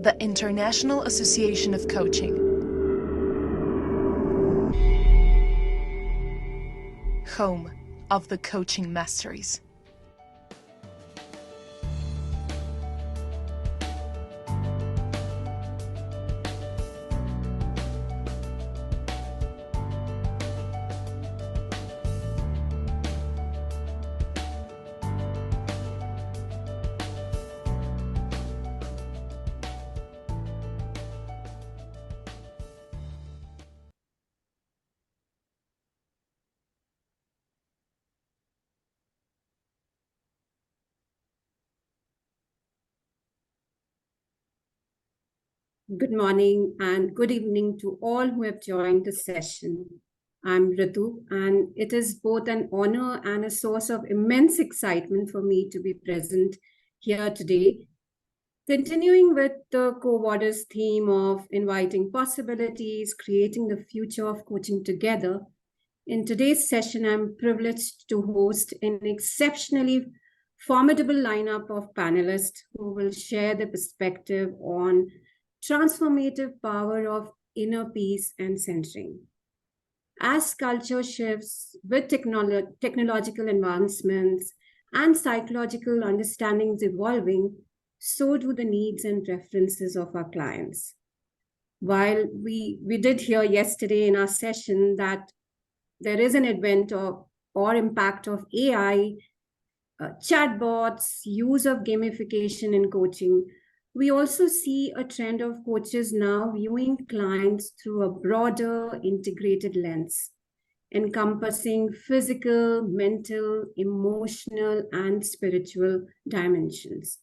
the International Association of Coaching. Home of the coaching masteries. Good morning and good evening to all who have joined the session. I'm Ritu, and it is both an honor and a source of immense excitement for me to be present here today. Continuing with the Quo Vadis theme of inviting possibilities, creating the future of coaching together, in today's session, I'm privileged to host an exceptionally formidable lineup of panelists who will share their perspective on transformative power of inner peace and centering. As culture shifts with technological advancements and psychological understandings evolving, so do the needs and preferences of our clients. While we did hear yesterday in our session that there is an advent of or impact of AI, chatbots, use of gamification in coaching, we also see a trend of coaches now viewing clients through a broader integrated lens, encompassing physical, mental, emotional, and spiritual dimensions.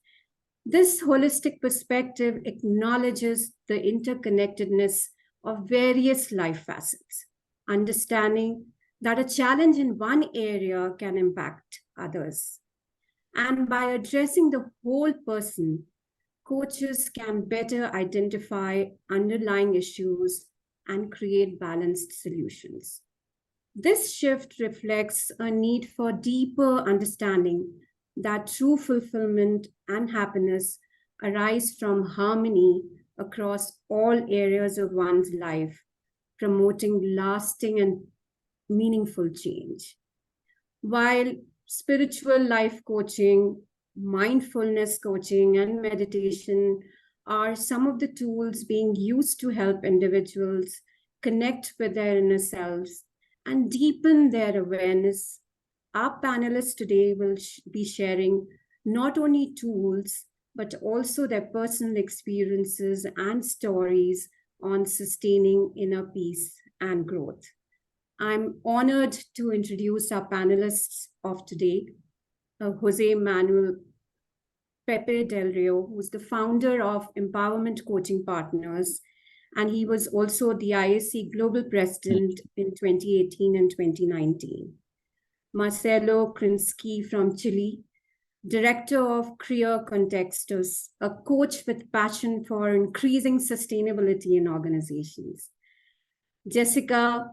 This holistic perspective acknowledges the interconnectedness of various life facets, understanding that a challenge in one area can impact others. And by addressing the whole person, coaches can better identify underlying issues and create balanced solutions. This shift reflects a need for deeper understanding that true fulfillment and happiness arise from harmony across all areas of one's life, promoting lasting and meaningful change. While spiritual life coaching, mindfulness coaching, and meditation are some of the tools being used to help individuals connect with their inner selves and deepen their awareness, our panelists today will be sharing not only tools, but also their personal experiences and stories on sustaining inner peace and growth. I'm honored to introduce our panelists of today, Jose Manuel Pepe Del Rio, who's the founder of Empowerment Coaching Partners, and he was also the IAC Global President in 2018 and 2019. Marcelo Krynski from Chile, Director of CrearContextos, a coach with passion for increasing sustainability in organizations. Jessica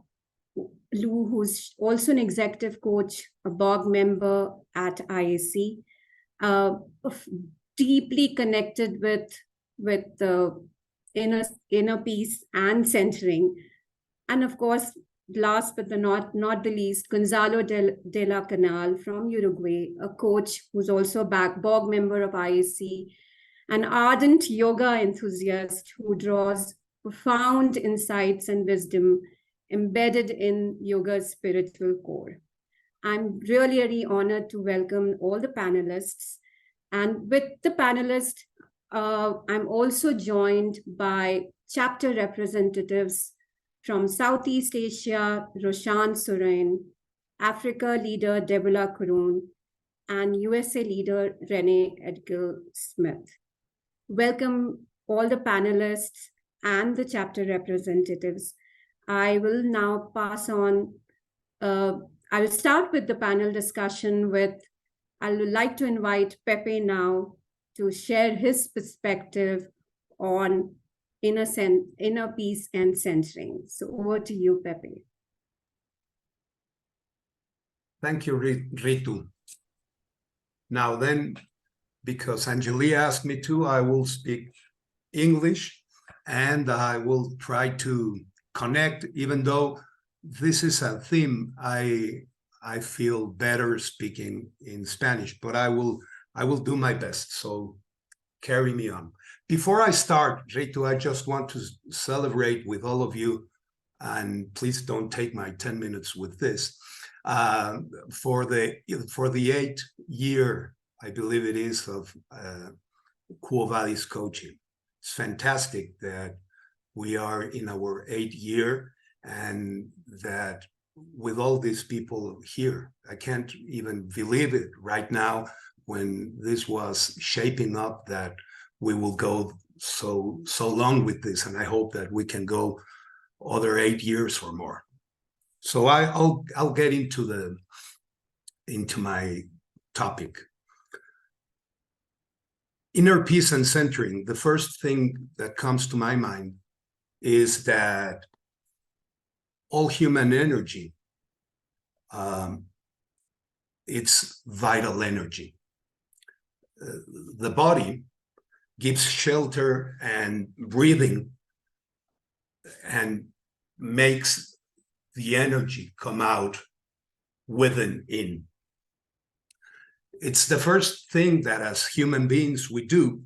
Lu, who's also an executive coach, a board member at IAC, deeply connected with the inner peace and centering. And of course, last but not the least, Gonzalo de la Canal from Uruguay, a coach who's also a board member of IAC, an ardent yoga enthusiast who draws profound insights and wisdom embedded in yoga's spiritual core. I'm really honored to welcome all the panelists. And with the panelists, I'm also joined by chapter representatives from Southeast Asia, Roshan Soren, Africa leader Debola Kurun, and USA leader Renee Edgar Smith. Welcome all the panelists and the chapter representatives. I will now pass on, I will start with the panel discussion I would like to invite Pepe now to share his perspective on inner peace and centering. So over to you, Pepe. Thank you, Ritu. Now then, because Angelia asked me to, I will speak English, and I will try to connect, even though this is a theme I feel better speaking in Spanish, but I will do my best, so carry me on. Before I start, Ritu, I just want to celebrate with all of you, and please don't take my 10 minutes with this, for the 8th year, I believe it is, of Quo Vadis coaching. It's fantastic that we are in our 8th year, and that with all these people here, I can't even believe it right now when this was shaping up, that we will go so long with this, and I hope that we can go other 8 years or more. So I'll get into my topic. Inner peace and centering. The first thing that comes to my mind is that all human energy, it's vital energy. The body gives shelter and breathing and makes the energy come out within in. It's the first thing that as human beings we do,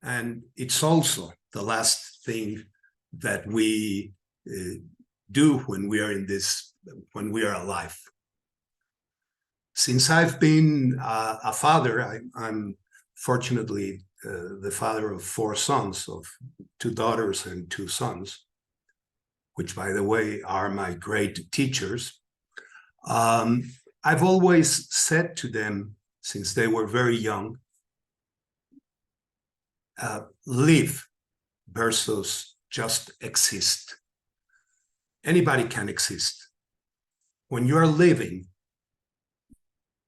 and it's also the last thing that we do when we are alive. Since I've been a father, I'm fortunately the father of 4 sons, of 2 daughters and 2 sons, which, by the way, are my great teachers. I've always said to them, since they were very young, live versus just exist. Anybody can exist. When you're living,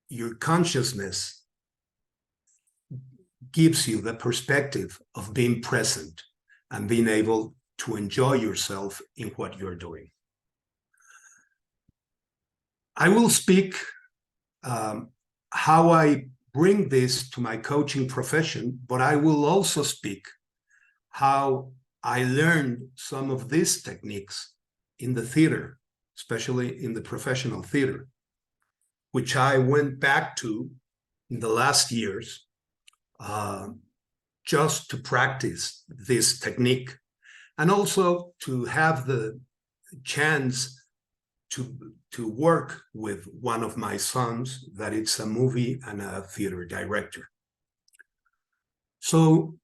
your consciousness gives you the perspective of being present and being able to enjoy yourself in what you're doing. I will speak how I bring this to my coaching profession, but I will also speak how I learned some of these techniques in the theater, especially in the professional theater, which I went back to in the last years just to practice this technique, and also to have the chance to work with one of my sons, that it's a movie and a theater director. So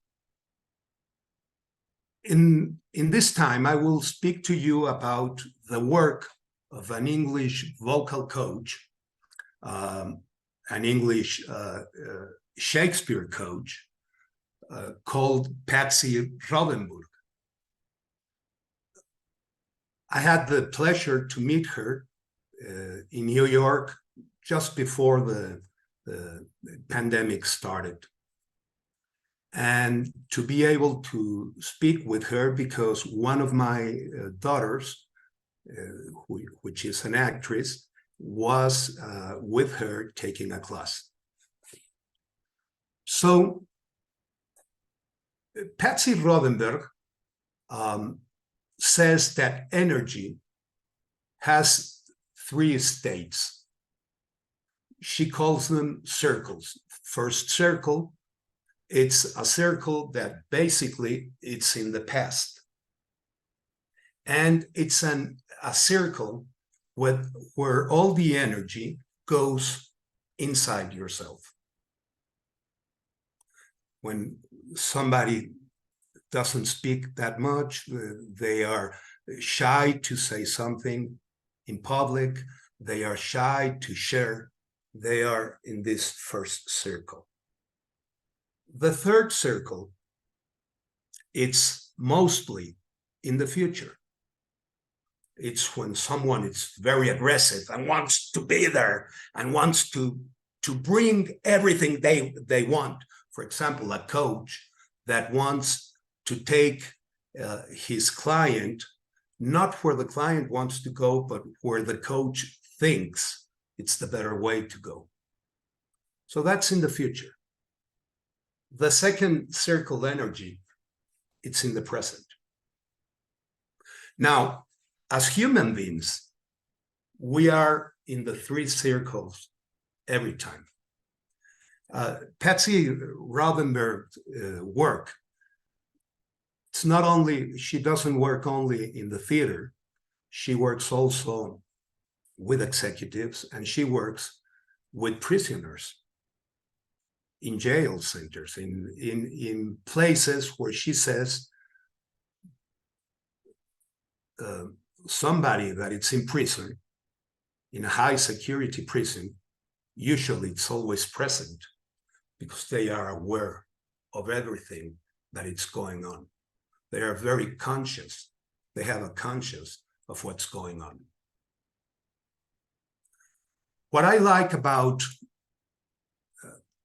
in this time, I will speak to you about the work of an English vocal coach, an English Shakespeare coach called Patsy Rodenburg. I had the pleasure to meet her in New York just before the pandemic started, and to be able to speak with her because one of my daughters, which is an actress, was with her taking a class. So Patsy Rodenburg says that energy has 3 states. She calls them circles. First circle, it's a circle that basically it's in the past. And it's a circle where all the energy goes inside yourself. When somebody doesn't speak that much, they are shy to say something in public, they are shy to share, they are in this first circle. The third circle, it's mostly in the future. It's when someone is very aggressive and wants to be there and wants to bring everything they want. For example, a coach that wants to take his client, not where the client wants to go, but where the coach thinks it's the better way to go. So that's in the future. The second circle energy it's in the present. Now, as human beings, we are in the three circles every time. Patsy Rothenberg's work, it's not only, she doesn't work only in the theater, she works also with executives, and she works with prisoners in jail centers, in places where she says somebody that it's in prison, in a high security prison, usually it's always present because they are aware of everything that is going on. They are very conscious. They have a conscience of what's going on. What I like about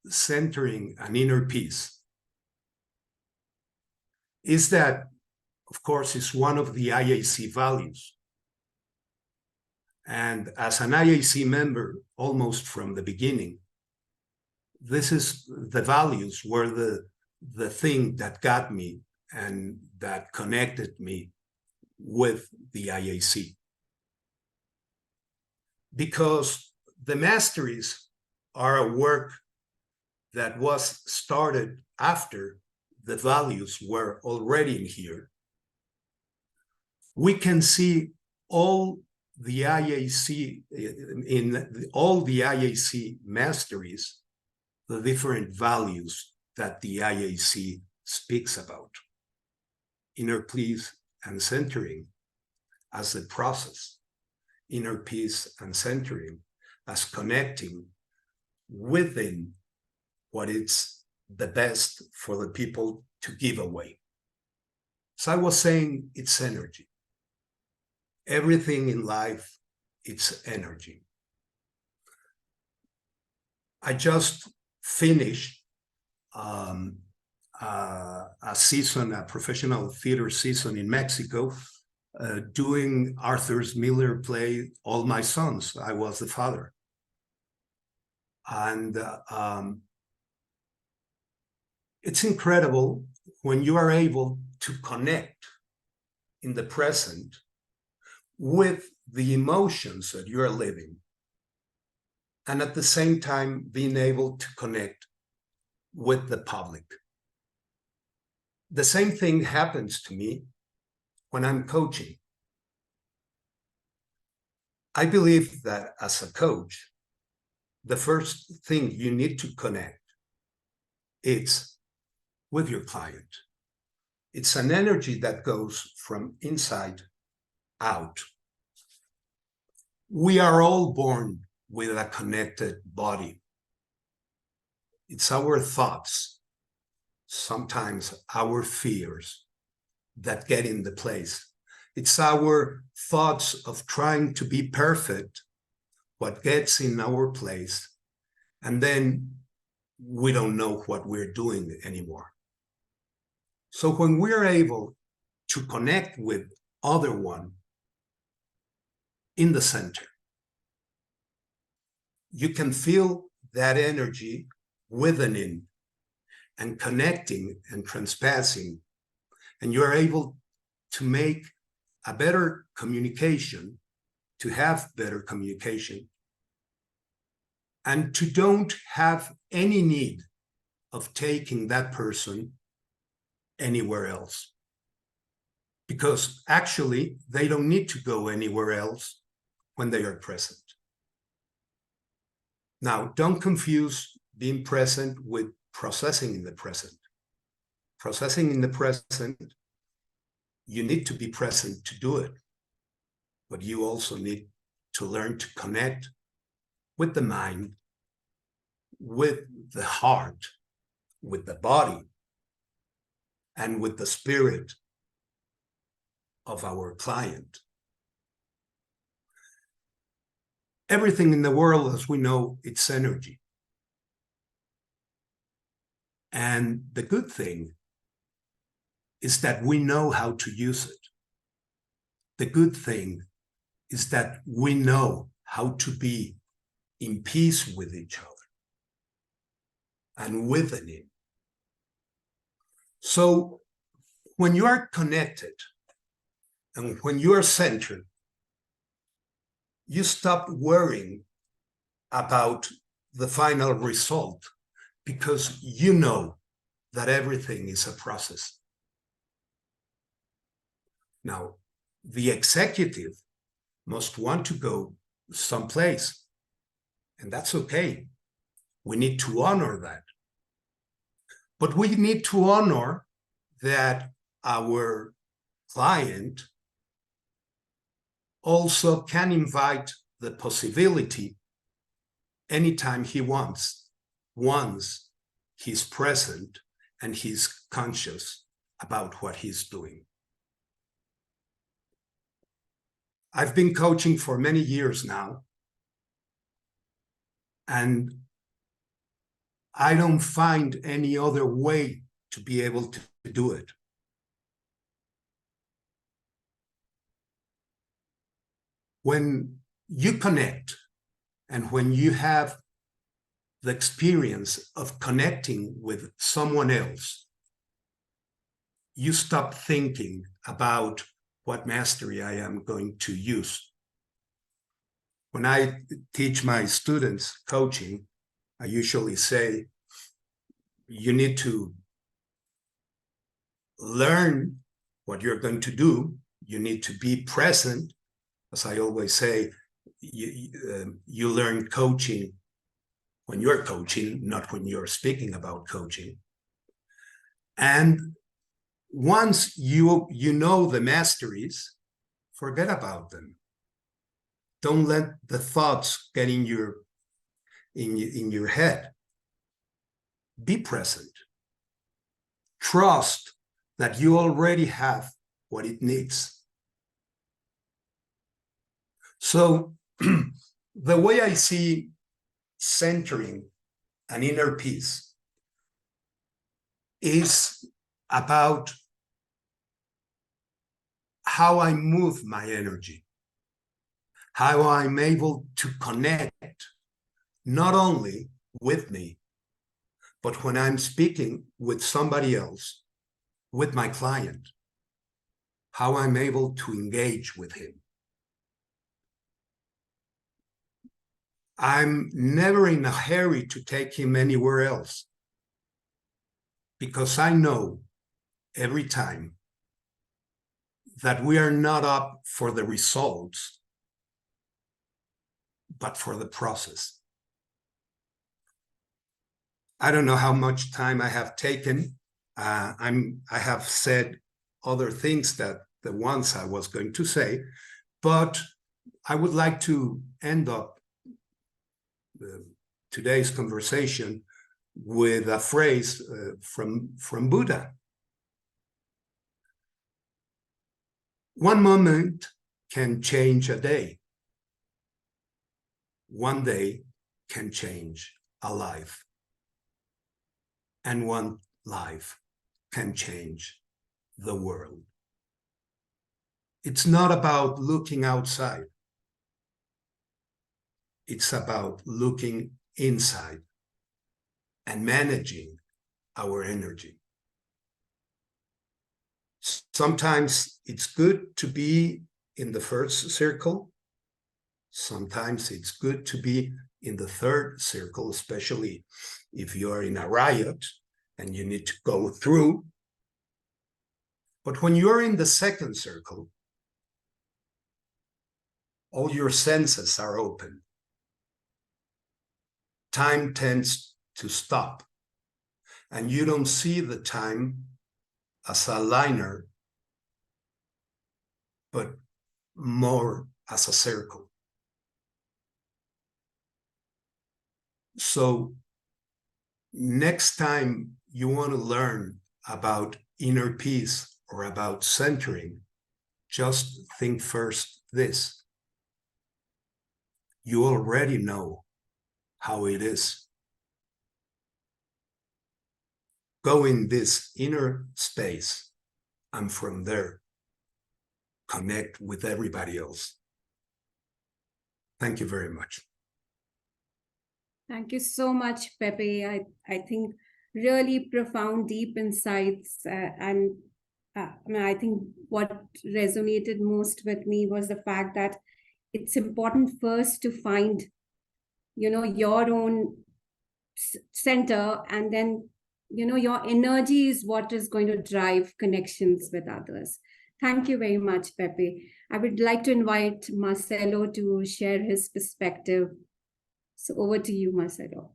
centering an inner peace is that, of course, it's one of the IAC values. And as an IAC member, almost from the beginning, this is the values were the thing that got me and that connected me with the IAC. Because the Masteries are a work that was started after the values were already in here. We can see all the IAC, all the IAC Masteries, the different values that the IAC speaks about. Inner peace and centering as a process. Inner peace and centering as connecting within what is the best for the people to give away. So I was saying, it's energy. Everything in life, it's energy. I just finished a season, a professional theater season in Mexico, doing Arthur Miller's play, All My Sons. I was the father. And it's incredible when you are able to connect in the present with the emotions that you are living, and at the same time being able to connect with the public. The same thing happens to me when I'm coaching. I believe that as a coach, the first thing you need to connect is with your client. It's an energy that goes from inside out. We are all born with a connected body. It's our thoughts, sometimes our fears, that get in the place. It's our thoughts of trying to be perfect, what gets in our place, and then we don't know what we're doing anymore. So when we're able to connect with other one in the center, you can feel that energy within and connecting and transpassing, and you're able to make a better communication, to have better communication, and to don't have any need of taking that person anywhere else. Because actually, they don't need to go anywhere else when they are present. Now, don't confuse being present with processing in the present. Processing in the present, you need to be present to do it, but you also need to learn to connect with the mind, with the heart, with the body, and with the spirit of our client. Everything in the world, as we know, it's energy. And the good thing is that we know how to use it. The good thing is that we know how to be in peace with each other and within it. So When you are connected and when you are centered, you stop worrying about the final result because you know that everything is a process. Now, the executive must want to go someplace, and that's okay. We need to honor that. But we need to honor that our client also can invite the possibility anytime he wants, once he's present and he's conscious about what he's doing. I've been coaching for many years now, and I don't find any other way to be able to do it. When you connect and when you have the experience of connecting with someone else, you stop thinking about what mastery I am going to use. When I teach my students coaching, I usually say, you need to learn what you're going to do. You need to be present. As I always say, you learn coaching when you're coaching, not when you're speaking about coaching. And once you know the masteries, forget about them. Don't let the thoughts get in your head. Be present. Trust that you already have what it needs. So the way I see centering an inner peace is about how I move my energy, how I'm able to connect not only with me, but when I'm speaking with somebody else, with my client, how I'm able to engage with him. I'm never in a hurry to take him anywhere else, because I know every time that we are not up for the results, but for the process. I don't know how much time I have taken. I have said other things that the ones I was going to say, but I would like to end up today's conversation with a phrase from Buddha. One moment can change a day. One day can change a life. And one life can change the world. It's not about looking outside. It's about looking inside and managing our energy. Sometimes it's good to be in the first circle. Sometimes it's good to be in the third circle, especially if you're in a riot and you need to go through. But when you're in the second circle, all your senses are open. Time tends to stop, and you don't see the time as a liner, but more as a circle. So next time you want to learn about inner peace or about centering, just think first this. You already know how it is. Go in this inner space, and from there, connect with everybody else. Thank you very much. Thank you so much, Pepe. I think really profound, deep insights. And I think what resonated most with me was the fact that it's important first to find, your own center, and then, your energy is what is going to drive connections with others. Thank you very much, Pepe. I would like to invite Marcelo to share his perspective. So over to you, Marcelo.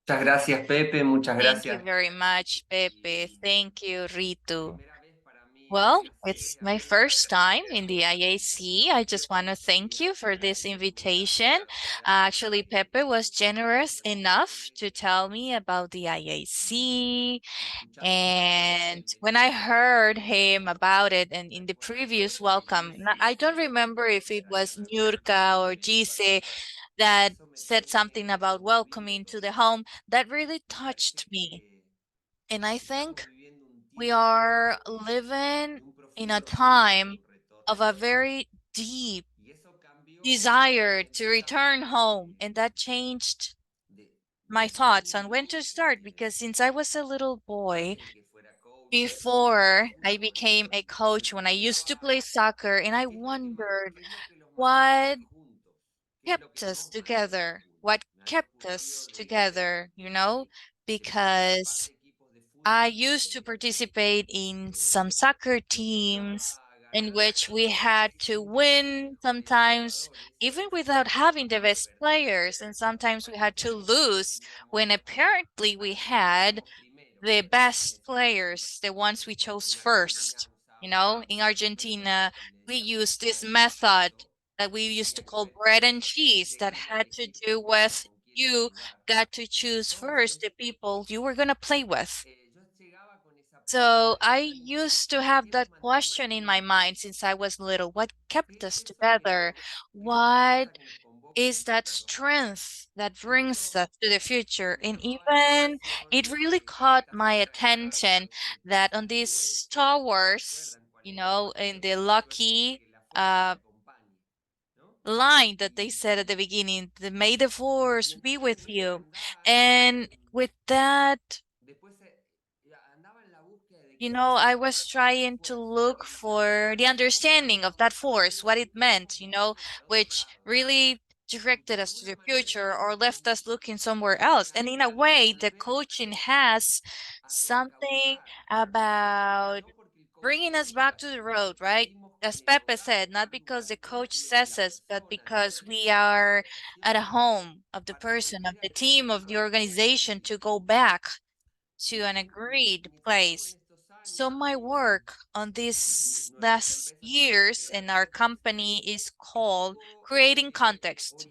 Muchas gracias, Pepe. Muchas gracias. Thank you very much, Pepe. Thank you, Ritu. Well, it's my first time in the IAC. I just want to thank you for this invitation. Actually, Pepe was generous enough to tell me about the IAC. And when I heard him about it and in the previous welcome, I don't remember if it was Nurka or Gise that said something about welcoming to the home, that really touched me. And I think we are living in a time of a very deep desire to return home, and that changed my thoughts on when to start, because since I was a little boy, before I became a coach, when I used to play soccer, and I wondered what kept us together, because I used to participate in some soccer teams in which we had to win sometimes, even without having the best players, and sometimes we had to lose when apparently we had the best players, the ones we chose first. In Argentina, we used this method that we used to call bread and cheese, that had to do with you got to choose first the people you were going to play with. So I used to have that question in my mind since I was little. What kept us together? What is that strength that brings us to the future? And even it really caught my attention that on these Star Wars, in the lucky line that they said at the beginning, the may the force be with you. And with that, I was trying to look for the understanding of that force, what it meant, which really directed us to the future or left us looking somewhere else. And in a way, the coaching has something about bringing us back to the road, right? As Pepe said, not because the coach says us, but because we are at a home of the person, of the team, of the organization to go back to an agreed place. So my work on these last years in our company is called Creating Context.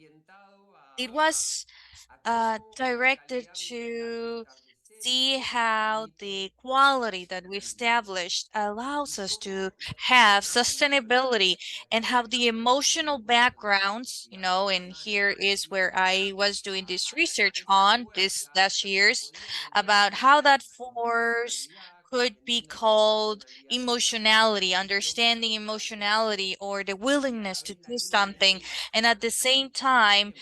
It was directed to see how the quality that we established allows us to have sustainability, and how the emotional backgrounds, and here is where I was doing this research on this last years about how that force could be called emotionality, understanding emotionality, or the willingness to do something, and at the same time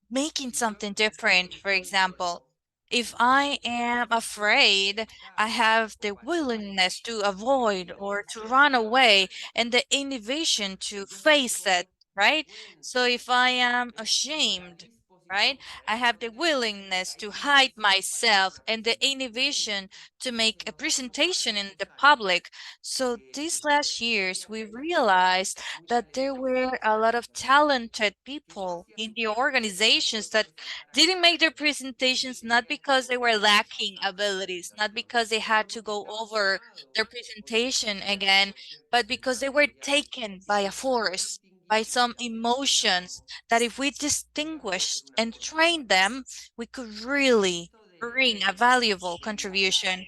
making something different. For example, if I am afraid, I have the willingness to avoid or to run away and the innovation to face it, right? So if I am ashamed, right, I have the willingness to hide myself and the innovation to make a presentation in the public. So these last years, we realized that there were a lot of talented people in the organizations that didn't make their presentations, not because they were lacking abilities, not because they had to go over their presentation again, but because they were taken by a force, by some emotions that if we distinguished and trained them, we could really bring a valuable contribution.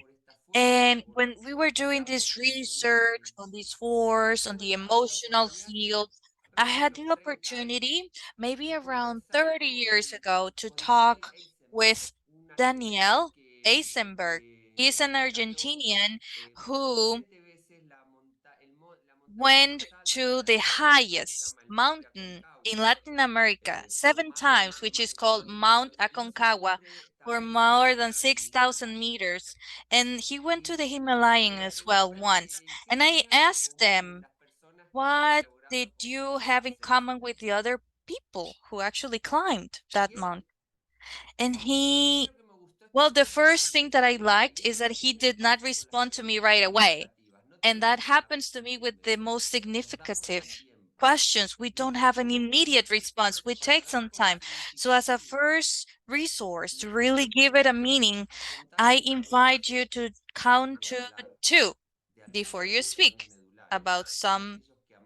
And when we were doing this research on these force, on the emotional field, I had the opportunity, maybe around 30 years ago, to talk with Daniel Eisenberg. He's an Argentinian who went to the highest mountain in Latin America 7 times, which is called Mount Aconcagua, for more than 6,000 meters. And he went to the Himalayan as well once. And I asked them, what did you have in common with the other people who actually climbed that mountain? And well, the first thing that I liked is that he did not respond to me right away. And that happens to me with the most significant questions. We don't have an immediate response. We take some time. So as a first resource to really give it a meaning, I invite you to count to two before you speak about some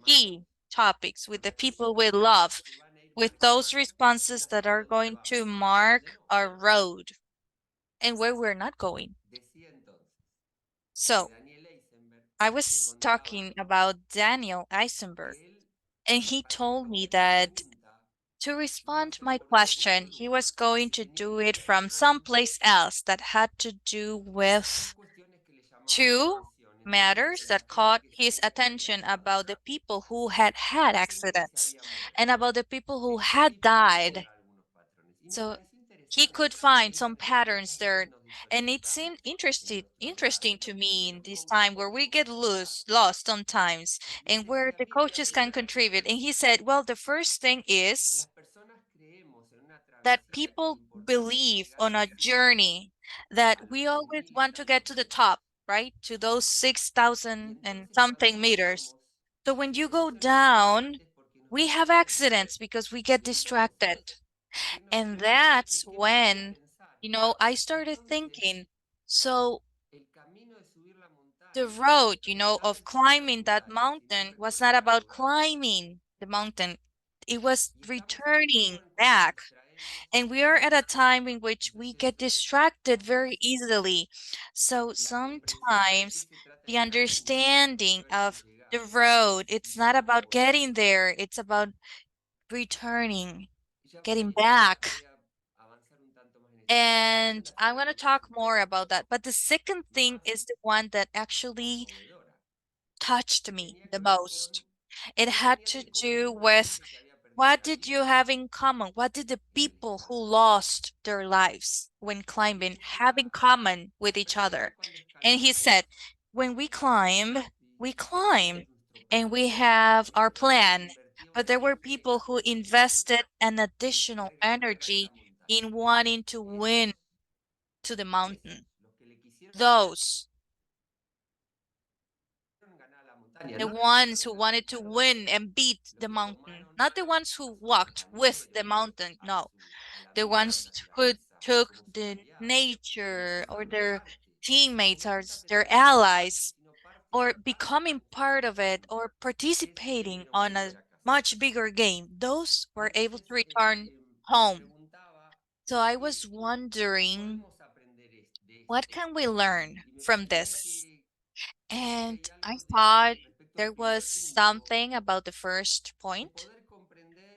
key topics with the people we love, with those responses that are going to mark our road and where we're not going. So I was talking about Daniel Eisenberg, and he told me that to respond to my question, he was going to do it from someplace else that had to do with two matters that caught his attention about the people who had had accidents and about the people who had died. So he could find some patterns there, and it seemed interesting to me in this time where we get lost sometimes, and where the coaches can contribute. And he said, well, the first thing is that people believe on a journey that we always want to get to the top, right? To those 6,000 and something meters. So when you go down, we have accidents because we get distracted. And that's when, I started thinking, so the road, of climbing that mountain was not about climbing the mountain. It was returning back. And we are at a time in which we get distracted very easily. So sometimes the understanding of the road, it's not about getting there, it's about returning, getting back. And I'm going to talk more about that. But the second thing is the one that actually touched me the most. It had to do with what did you have in common? What did the people who lost their lives when climbing have in common with each other? And he said, when we climb and we have our plan. But there were people who invested an additional energy in wanting to win to the mountain. Those, the ones who wanted to win and beat the mountain, not the ones who walked with the mountain, no, the ones who took the nature or their teammates or their allies or becoming part of it or participating on a much bigger game. Those were able to return home. So I was wondering, what can we learn from this? And I thought there was something about the first point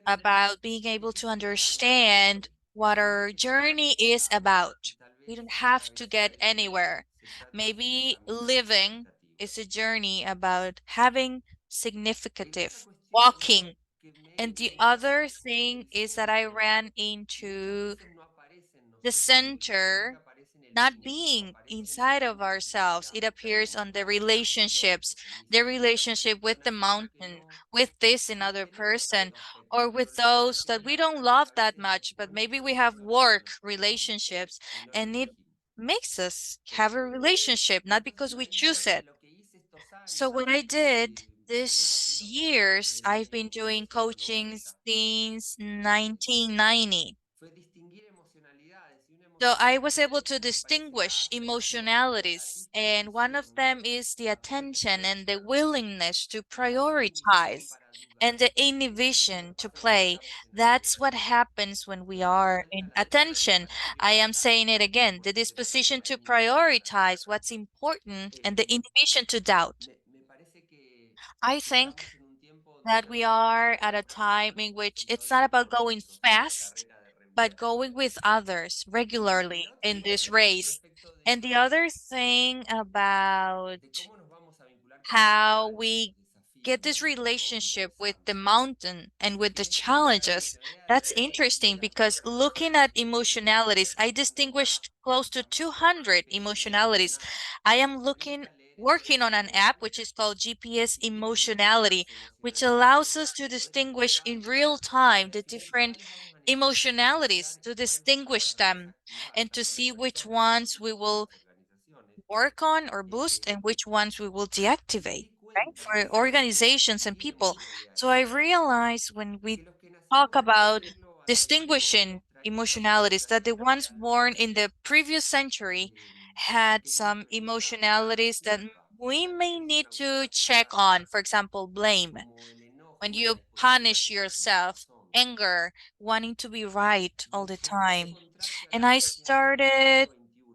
about being able to understand what our journey is about. We don't have to get anywhere. Maybe living is a journey about having significative, walking. And the other thing is that I ran into the center not being inside of ourselves. It appears on the relationship with the mountain, with this another person, or with those that we don't love that much, but maybe we have work relationships and it makes us have a relationship, not because we choose it. So what I did this years, I've been doing coaching since 1990. So I was able to distinguish emotionalities, and one of them is the attention and the willingness to prioritize and the inhibition to play. That's what happens when we are in attention. I am saying it again, the disposition to prioritize what's important and the inhibition to doubt. I think that we are at a time in which it's not about going fast, but going with others regularly in this race. And the other thing about how we get this relationship with the mountain and with the challenges. That's interesting because looking at emotionalities, I distinguished close to 200 emotionalities. I am working on an app which is called GPS Emotionality, which allows us to distinguish in real time the different emotionalities, to distinguish them and to see which ones we will work on or boost and which ones we will deactivate, right? For organizations and people. So I realize when we talk about distinguishing emotionalities, that the ones born in the previous century had some emotionalities that we may need to check on. For example, blame. When you punish yourself, anger, wanting to be right all the time. And I started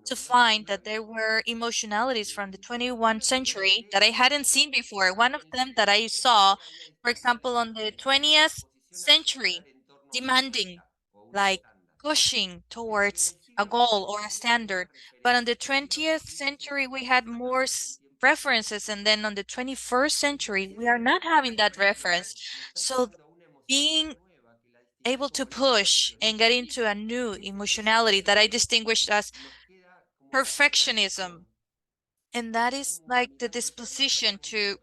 to find that there were emotionalities from the 21st century that I hadn't seen before. One of them that I saw, for example, on the 20th century, demanding, like pushing towards a goal or a standard. But on the 20th century, we had more references. And then on the 21st century, we are not having that reference. So being able to push and get into a new emotionality that I distinguished as perfectionism. And that is like the disposition to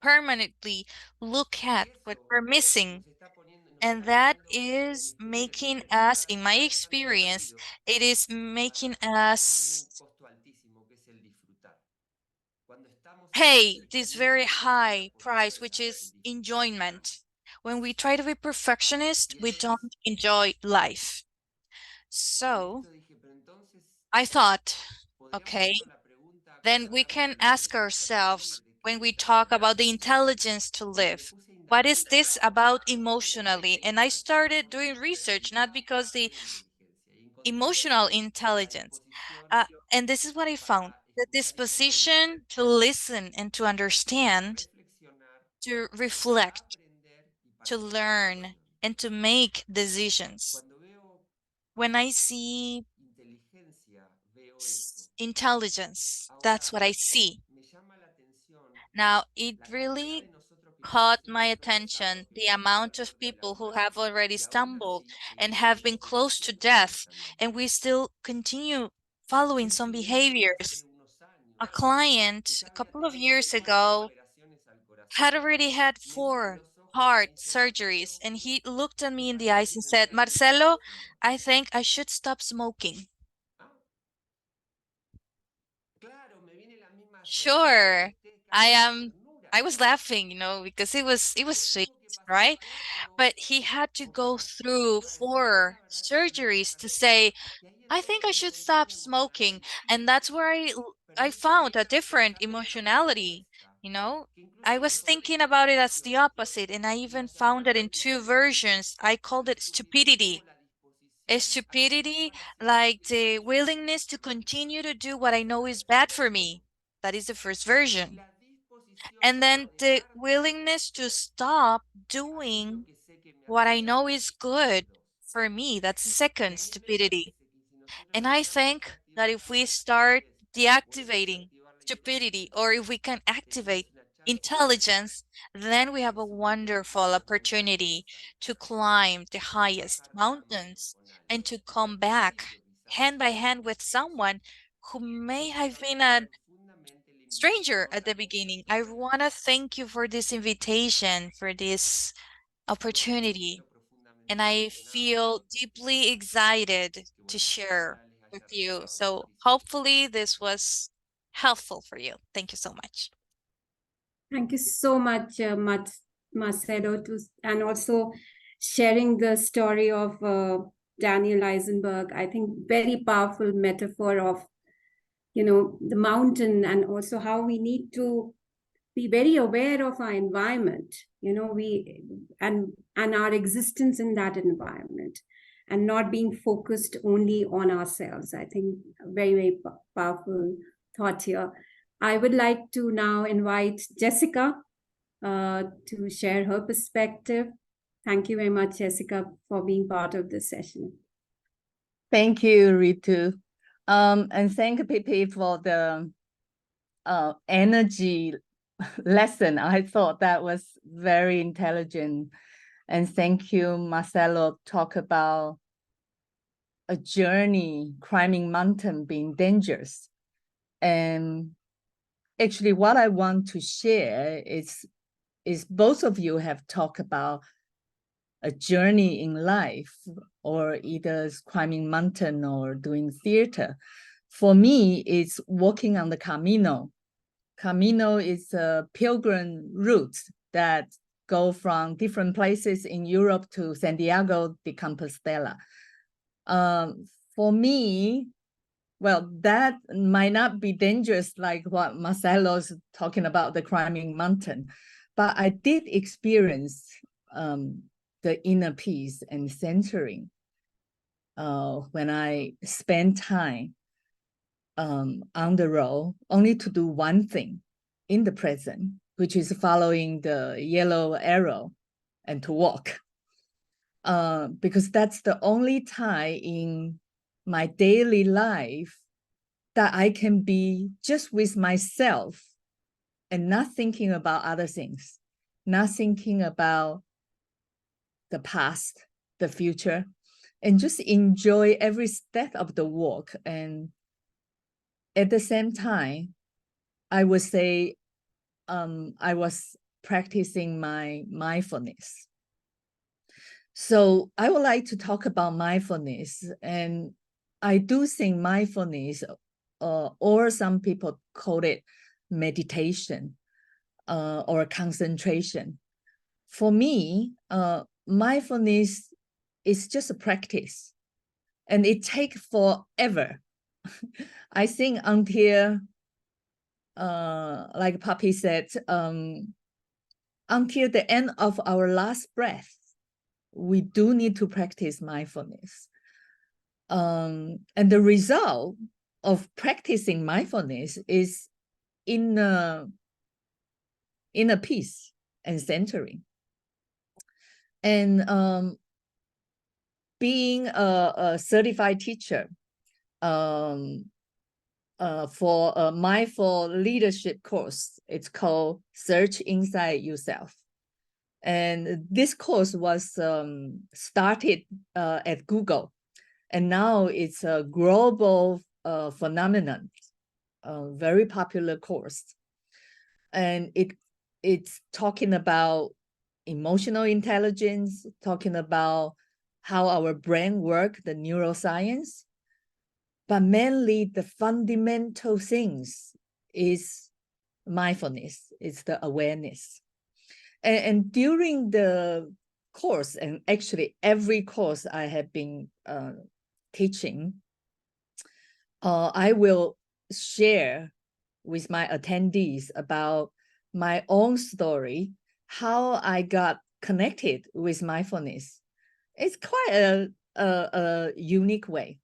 permanently look at what we're missing. And that is making us, in my experience, it is making us pay this very high price, which is enjoyment. When we try to be perfectionist, we don't enjoy life. So I thought, okay, then we can ask ourselves when we talk about the intelligence to live, what is this about emotionally? And I started doing research, not because the emotional intelligence. And this is what I found, the disposition to listen and to understand, to reflect, to learn, and to make decisions. When I see intelligence, that's what I see. Now, it really caught my attention the amount of people who have already stumbled and have been close to death, and we still continue following some behaviors. A client a couple of years ago had already had 4 heart surgeries, and he looked at me in the eyes and said, Marcelo, I think I should stop smoking. Sure, I was laughing, because it was sweet, right? But he had to go through 4 surgeries to say, I think I should stop smoking. And that's where I found a different emotionality, you know? I was thinking about it as the opposite, and I even found it in 2 versions. I called it stupidity. A stupidity, like the willingness to continue to do what I know is bad for me. That is the first version. And then the willingness to stop doing what I know is good for me. That's the second stupidity. And I think that if we start deactivating stupidity, or if we can activate intelligence, then we have a wonderful opportunity to climb the highest mountains and to come back hand by hand with someone who may have been a stranger at the beginning. I want to thank you for this invitation, for this opportunity. And I feel deeply excited to share with you. So hopefully this was helpful for you. Thank you so much. Thank you so much, Marcelo, and also sharing the story of Daniel Eisenberg. I think very powerful metaphor of, the mountain, and also how we need to be very aware of our environment, and our existence in that environment, and not being focused only on ourselves. I think very, very powerful thought here. I would like to now invite Jessica to share her perspective. Thank you very much, Jessica, for being part of this session. Thank you, Ritu. And thank Pepe for the energy lesson. I thought that was very intelligent. And thank you, Marcelo, talk about a journey, climbing mountain being dangerous. And actually what I want to share is both of you have talked about a journey in life, or either climbing mountain or doing theater. For me, it's walking on the Camino. Camino is a pilgrim route that go from different places in Europe to Santiago de Compostela. For me, well, that might not be dangerous like what Marcelo's talking about, the climbing mountain, but I did experience the inner peace and centering when I spend time on the road only to do one thing in the present, which is following the yellow arrow and to walk. Because that's the only time in my daily life that I can be just with myself and not thinking about other things, not thinking about the past, the future, and just enjoy every step of the walk. And at the same time, I would say I was practicing my mindfulness. So I would like to talk about mindfulness. And I do think mindfulness, or some people call it meditation or concentration. For me, mindfulness is just a practice, and it takes forever. I think until, like Pepe said, until the end of our last breath, we do need to practice mindfulness. And the result of practicing mindfulness is inner peace and centering. And being a certified teacher for a mindful leadership course, it's called Search Inside Yourself. And this course was started at Google, and now it's a global phenomenon, a very popular course. And it's talking about emotional intelligence, talking about how our brain works, the neuroscience, but mainly the fundamental things is mindfulness, it's the awareness. And during the course, and actually every course I have been teaching, I will share with my attendees about my own story, how I got connected with mindfulness. It's quite a unique way.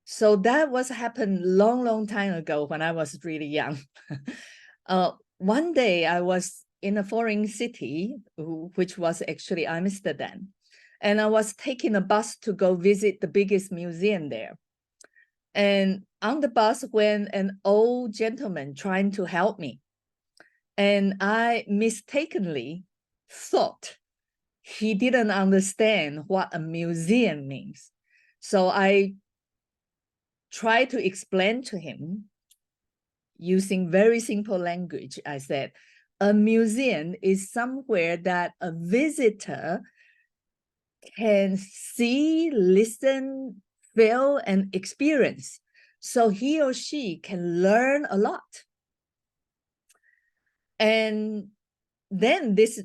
So that was happened long time ago when I was really young. One day I was in a foreign city, which was actually Amsterdam, and I was taking a bus to go visit the biggest museum there. And on the bus went an old gentleman trying to help me. And I mistakenly thought he didn't understand what a museum means. So I tried to explain to him using very simple language. I said, a museum is somewhere that a visitor can see, listen, feel, and experience. So he or she can learn a lot. And then this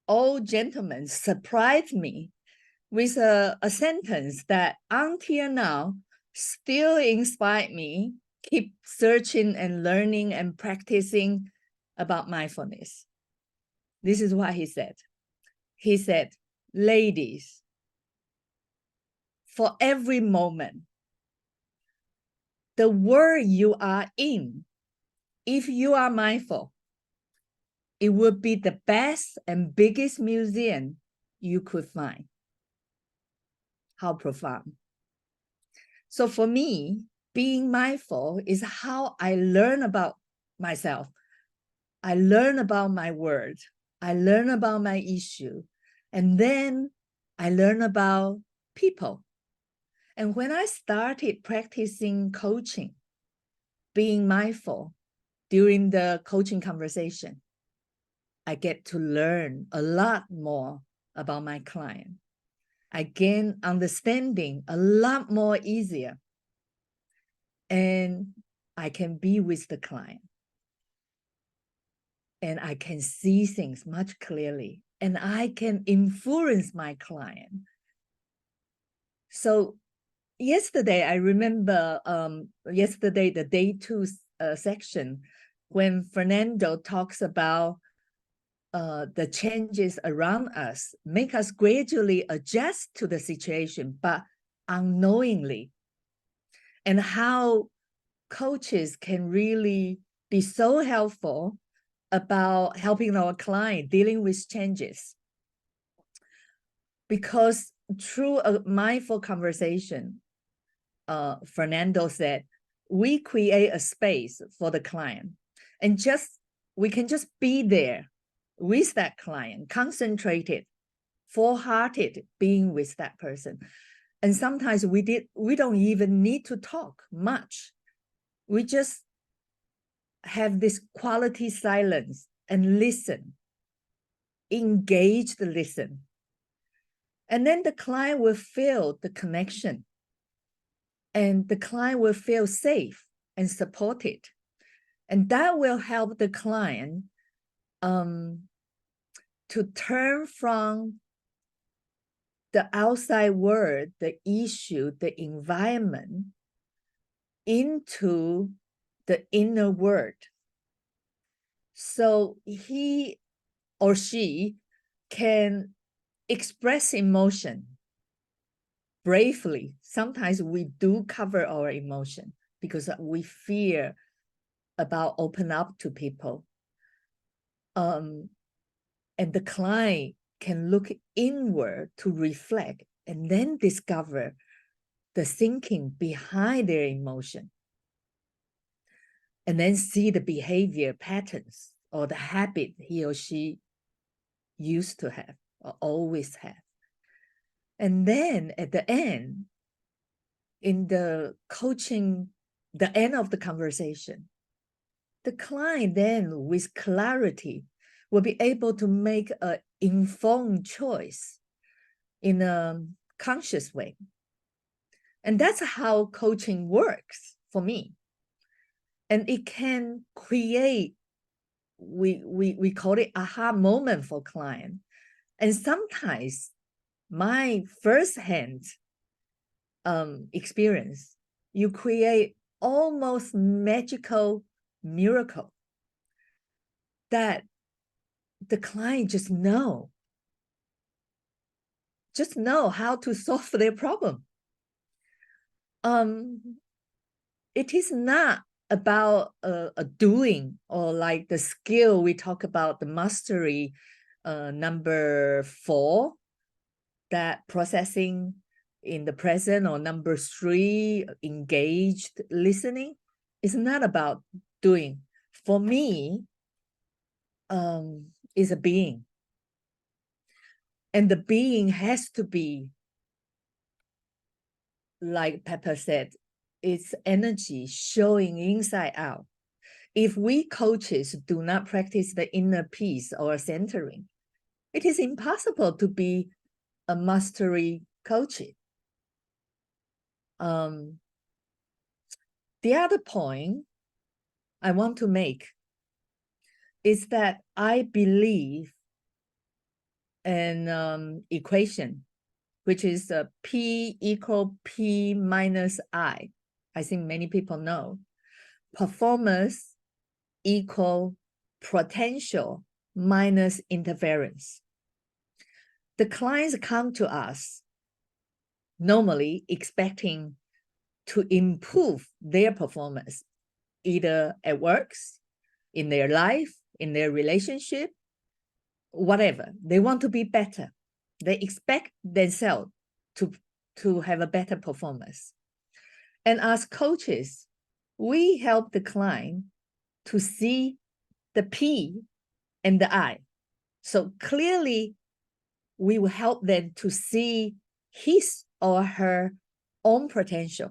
old gentleman surprised me with a sentence that until now still inspired me, keep searching and learning and practicing about mindfulness. This is what he said. He said, ladies, for every moment, the world you are in, if you are mindful, it would be the best and biggest museum you could find. How profound. So for me, being mindful is how I learn about myself, I learn about my word, I learn about my issue, and then I learn about people. And when I started practicing coaching, being mindful during the coaching conversation, I get to learn a lot more about my client. I gain understanding a lot more easier. And I can be with the client. And I can see things much clearly. And I can influence my client. So yesterday, I remember yesterday, the day 2 section, when Fernando talks about the changes around us, make us gradually adjust to the situation, but unknowingly. And how coaches can really be so helpful about helping our client dealing with changes. Because through a mindful conversation, Fernando said, we create a space for the client and we can just be there with that client, concentrated, full-hearted being with that person. And sometimes we don't even need to talk much. We just have this quality silence and listen, engage the listen. And then the client will feel the connection. And the client will feel safe and supported. And that will help the client to turn from the outside world, the issue, the environment, into the inner world. So he or she can express emotion bravely. Sometimes we do cover our emotion because we fear about open up to people. And the client can look inward to reflect and then discover the thinking behind their emotion. And then see the behavior patterns or the habit he or she used to have or always have. And then at the end, in the coaching, the end of the conversation, the client then with clarity will be able to make an informed choice in a conscious way. And that's how coaching works for me. And it can create, we call it aha moment for client. And sometimes my firsthand experience, you create almost magical miracle that the client just know how to solve their problem. It is not about a doing or like the skill we talk about, the mastery number 4, that processing in the present, or number 3, engaged listening. It's not about doing. For me, is a being. And the being has to be, like Pepe said, it's energy showing inside out. If we coaches do not practice the inner peace or centering, it is impossible to be a mastery coach. The other point I want to make is that I believe an equation, which is P equal P minus I. I think many people know. Performance equal potential minus interference. The clients come to us normally expecting to improve their performance, either at work, in their life, in their relationship, whatever. They want to be better. They expect themselves to have a better performance. And as coaches, we help the client to see the P and the I. So clearly, we will help them to see his or her own potential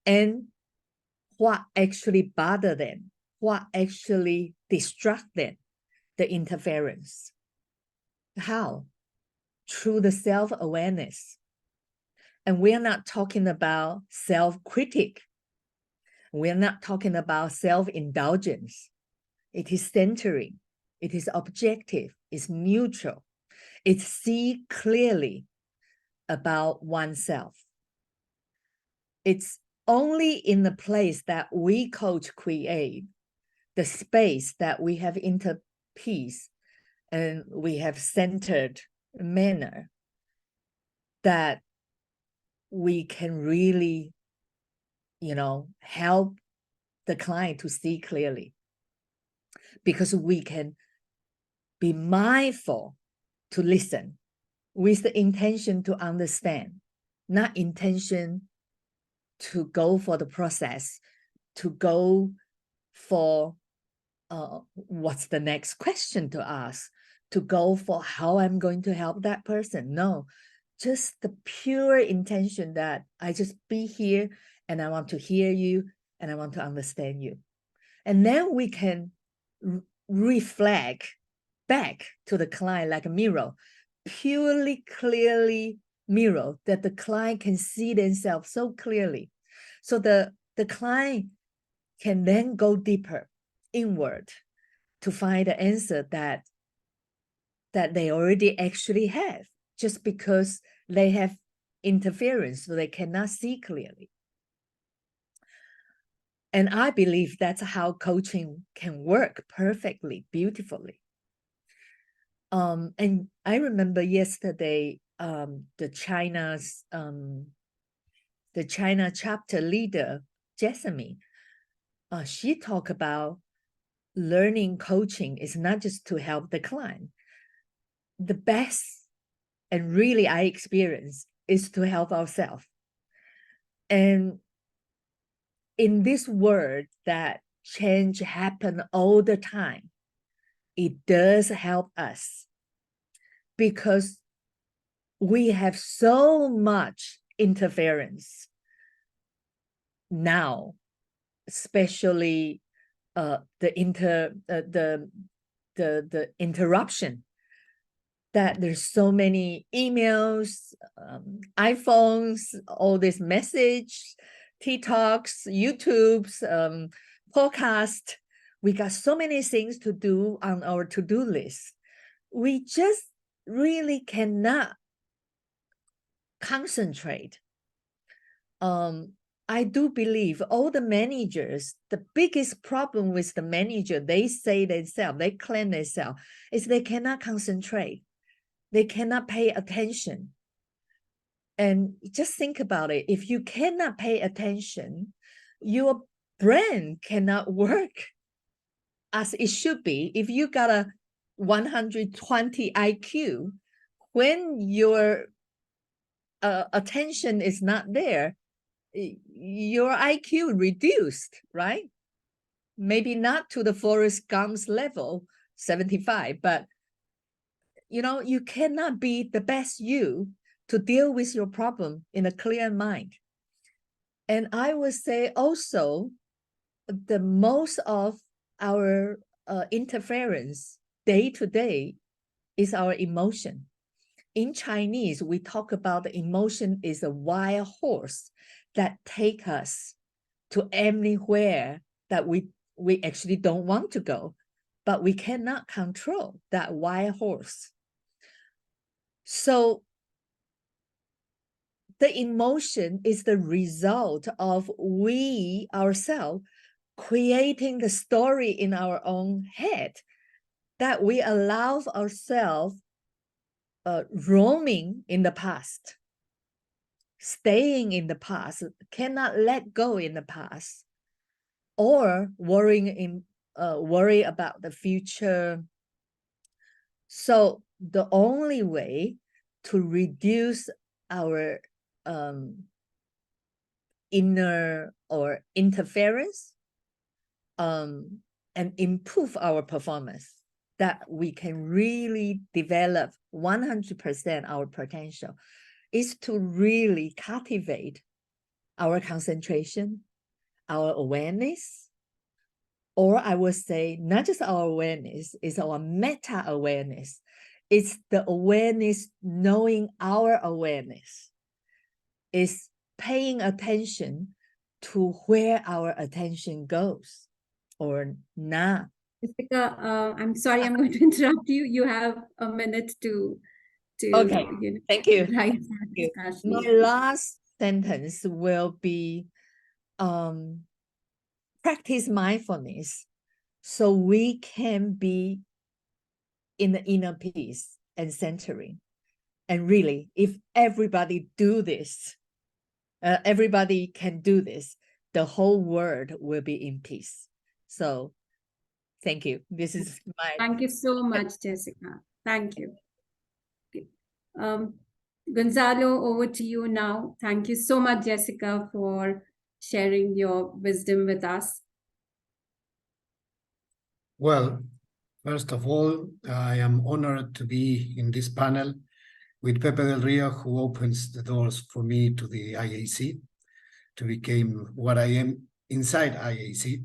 and what actually bother them, what actually distract them, the interference. How? Through the self-awareness. And we're not talking about self-critic. We're not talking about self-indulgence. It is centering. It is objective. It's neutral. It's see clearly about oneself. It's only in the place that we coach create, the space that we have inner peace and we have centered manner, that we can really, help the client to see clearly, because we can be mindful to listen with the intention to understand, not intention to go for the process, to go for what's the next question to ask, to go for how I'm going to help that person. No, just the pure intention that I just be here and I want to hear you and I want to understand you. And then we can reflect back to the client like a mirror, purely, clearly mirror, that the client can see themselves so clearly. So the client can then go deeper inward to find the answer that they already actually have, just because they have interference, so they cannot see clearly. And I believe that's how coaching can work perfectly, beautifully. And I remember yesterday, the China chapter leader, Jessamine, she talked about learning coaching is not just to help the client. The best, and really I experience, is to help ourselves. And in this world that change happen all the time, it does help us, because we have so much interference now, especially the interruption, that there's so many emails, iPhones, all this message, TikToks, YouTubes, podcast. We got so many things to do on our to-do list. We just really cannot concentrate. I do believe all the managers, the biggest problem with the manager, they say themselves, they claim themselves, is they cannot concentrate. They cannot pay attention. And just think about it. If you cannot pay attention, your brain cannot work as it should be. If you got a 120 IQ, when your attention is not there, your IQ reduced, right? Maybe not to the Forrest Gump's level, 75, but you cannot be the best you to deal with your problem in a clear mind. And I would say also, the most of our interference day to day is our emotion. In Chinese, we talk about the emotion is a wild horse that take us to anywhere that we actually don't want to go, but we cannot control that wild horse. So the emotion is the result of we ourselves creating the story in our own head, that we allow ourselves roaming in the past, staying in the past, cannot let go in the past, or worry about the future. So the only way to reduce our inner or interference, and improve our performance, that we can really develop 100% our potential, is to really cultivate our concentration, our awareness, or I would say not just our awareness, it's our meta-awareness. It's the awareness knowing our awareness. It's paying attention to where our attention goes or not. Jessica, I'm sorry, I'm going to interrupt you. You have a minute to Okay, thank you. Right, My last sentence will be practice mindfulness so we can be in the inner peace and centering. And really, if everybody do this, everybody can do this, the whole world will be in peace. So thank you. This is my... Thank you so much, Jessica. Thank you. Okay. Gonzalo, over to you now. Thank you so much, Jessica, for sharing your wisdom with us. Well, first of all, I am honored to be in this panel with Pepe del Rio, who opens the doors for me to the IAC, to become what I am inside IAC,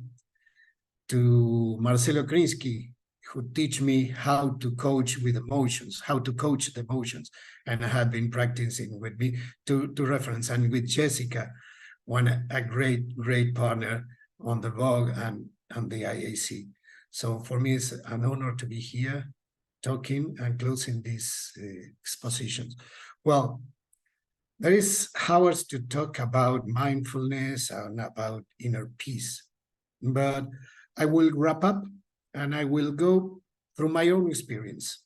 to Marcelo Krynski, who teach me how to coach with emotions, how to coach the emotions, and have been practicing with me to reference, and with Jessica, a great partner on the blog and the IAC. So for me, it's an honor to be here talking and closing these expositions. Well, there is hours to talk about mindfulness and about inner peace, but I will wrap up and I will go through my own experience,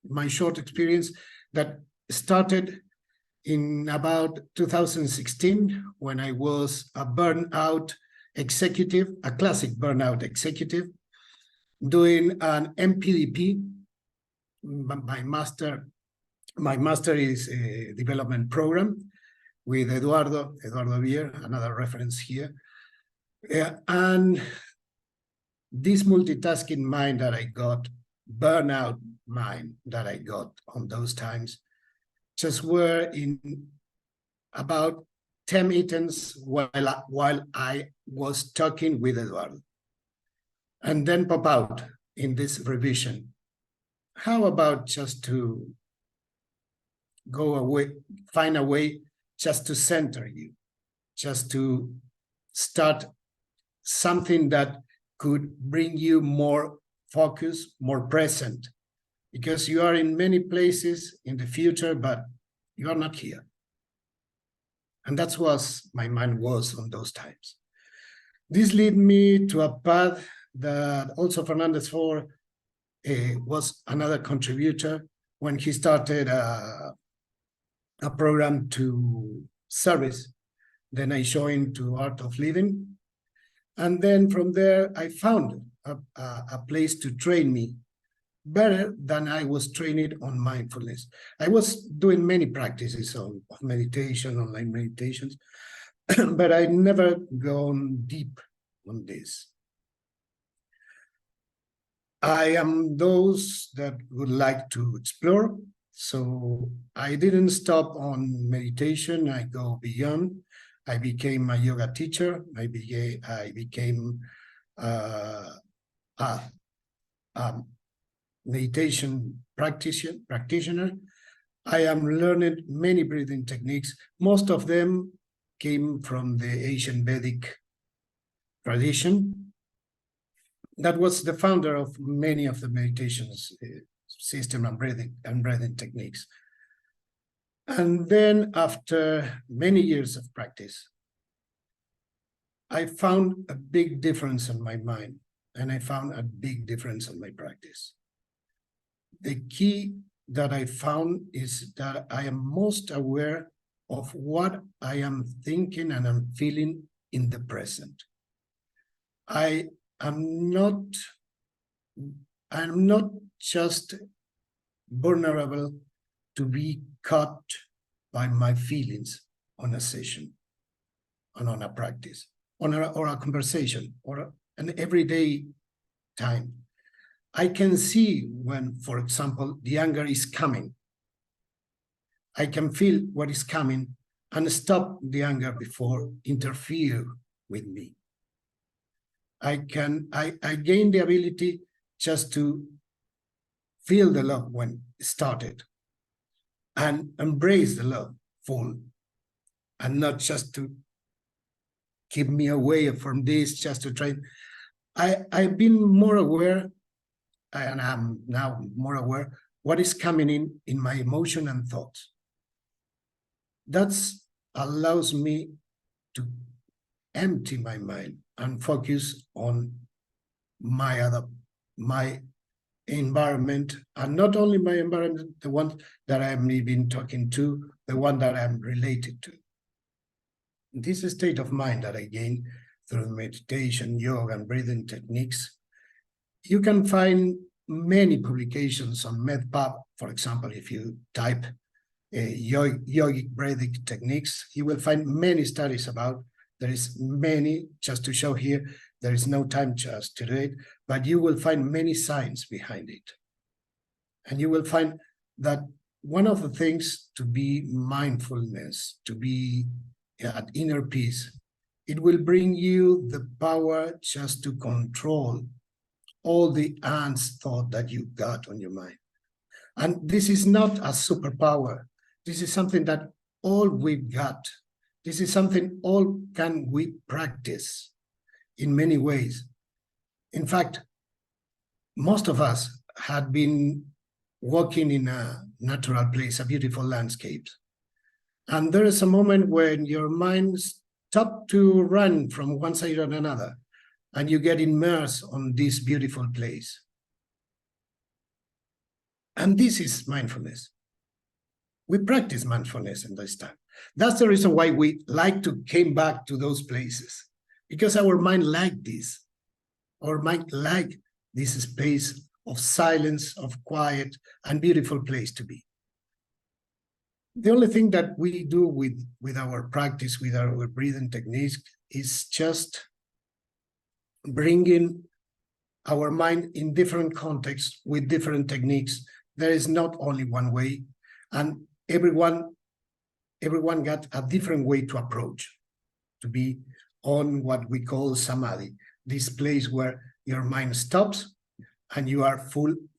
my short experience that started in about 2016 when I was a burnout executive, a classic burnout executive, doing an MPDP, my Masteries development program with Eduardo Bier, another reference here. And this multitasking mind that I got, burnout mind that I got on those times, just were in about 10 meetings while I was talking with Eduardo. And then pop out in this revision. How about just to go away, find a way just to center you, just to start something that could bring you more focus, more present, because you are in many places in the future, but you are not here. And that's what my mind was on those times. This led me to a path that also Fernandez for was another contributor when he started a program to service. Then I joined to Art of Living. And then from there, I found a place to train me better than I was trained on mindfulness. I was doing many practices of meditation, online meditations, but I never gone deep on this. I am those that would like to explore, so I didn't stop on meditation. I go beyond. I became a yoga teacher. I became a meditation practitioner. I am learning many breathing techniques. Most of them came from the Asian Vedic tradition. That was the founder of many of the meditations system and breathing techniques. And then after many years of practice, I found a big difference in my mind, and I found a big difference in my practice. The key that I found is that I am most aware of what I am thinking and I'm feeling in the present. I'm not just vulnerable to be caught by my feelings on a session, and on a practice, or a conversation, or an everyday time. I can see when, for example, the anger is coming. I can feel what is coming and stop the anger before interfere with me. I gain the ability just to feel the love when it started and embrace the love full, and not just to keep me away from this, just to try. I've been more aware, and I'm now more aware what is coming in my emotion and thoughts. That allows me to empty my mind and focus on my environment, and not only my environment, the one that I'm even talking to, the one that I'm related to. This state of mind that I gain through meditation, yoga, and breathing techniques, you can find many publications on MedPub. For example, if you type yogic breathing techniques, you will find many studies about. There is many, just to show here, there is no time just to do it, but you will find many science behind it. And you will find that one of the things to be mindfulness, to be at inner peace, it will bring you the power just to control all the ants thought that you got on your mind. And this is not a superpower. This is something that all we've got. This is something all can we practice in many ways. In fact, most of us had been walking in a natural place, a beautiful landscape. And there is a moment when your mind stops to run from one side or another, and you get immersed on this beautiful place. And this is mindfulness. We practice mindfulness in this time. That's the reason why we like to come back to those places, because our mind like this. Our mind like this space of silence, of quiet, and beautiful place to be. The only thing that we do with our practice, with our breathing techniques, is just bringing our mind in different contexts with different techniques. There is not only one way, and everyone got a different way to approach, to be on what we call samadhi, this place where your mind stops and you are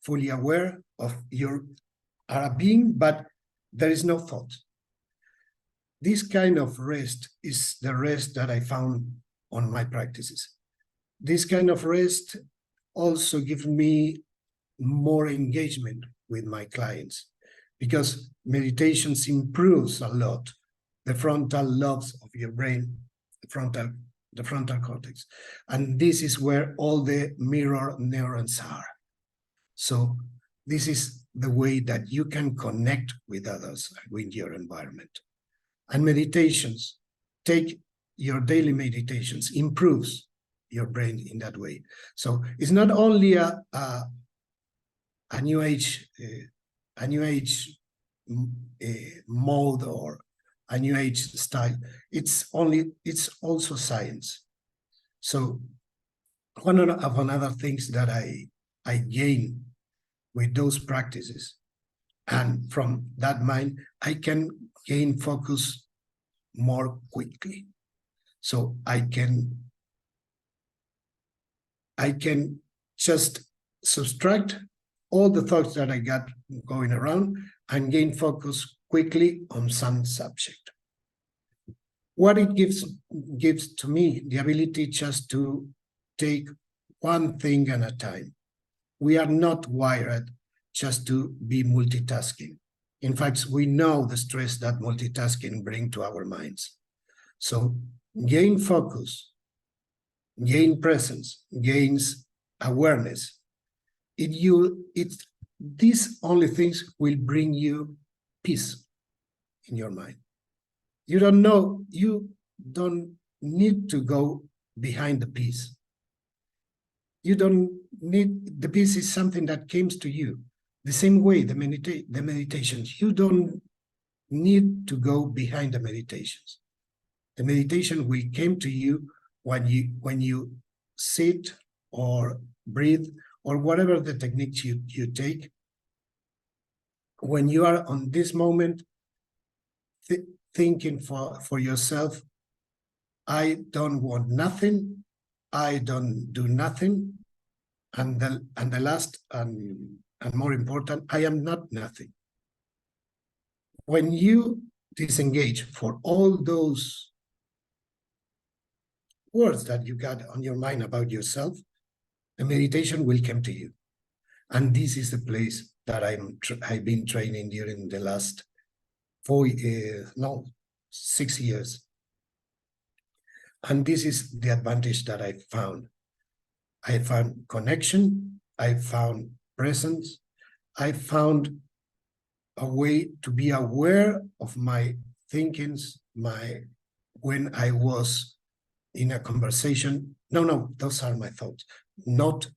fully aware of your being, but there is no thought. This kind of rest is the rest that I found on my practices. This kind of rest also gives me more engagement with my clients, because meditations improves a lot the frontal lobes of your brain, the frontal cortex. And this is where all the mirror neurons are. So this is the way that you can connect with others, with your environment. And meditations, take your daily meditations, improves your brain in that way. So it's not only a new age mode or a new age style. It's also science. So one of another things that I gain with those practices, and from that mind, I can gain focus more quickly. So I can just subtract all the thoughts that I got going around and gain focus quickly on some subject. What it gives to me, the ability just to take one thing at a time. We are not wired just to be multitasking. In fact, we know the stress that multitasking brings to our minds. So gain focus, gain presence, gains awareness. These only things will bring you peace in your mind. You don't need to go behind the peace. You don't need, the peace is something that comes to you. The same way the meditations, you don't need to go behind the meditations. The meditation will come to you when you sit or breathe, or whatever the techniques you take, when you are on this moment, thinking for yourself, I don't want nothing, I don't do nothing, and the last and more important, I am not nothing. When you disengage for all those words that you got on your mind about yourself, the meditation will come to you. And this is the place that I've been training during the last 6 years. And this is the advantage that I found. I found connection, I found presence, I found a way to be aware of my thinkings, when I was in a conversation. No, those are my thoughts, not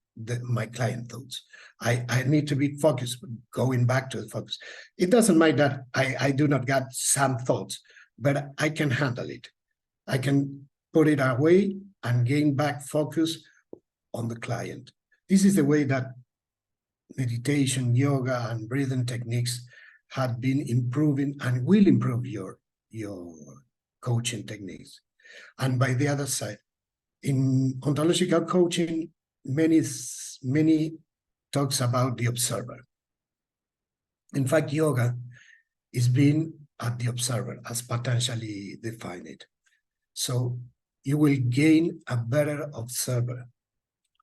my client thoughts. I need to be focused, going back to the focus. It doesn't mind that I do not get some thoughts, but I can handle it. I can put it away and gain back focus on the client. This is the way that meditation, yoga, and breathing techniques have been improving and will improve your coaching techniques. And by the other side, in ontological coaching, many talks about the observer. In fact, yoga is being at the observer as potentially defined. So you will gain a better observer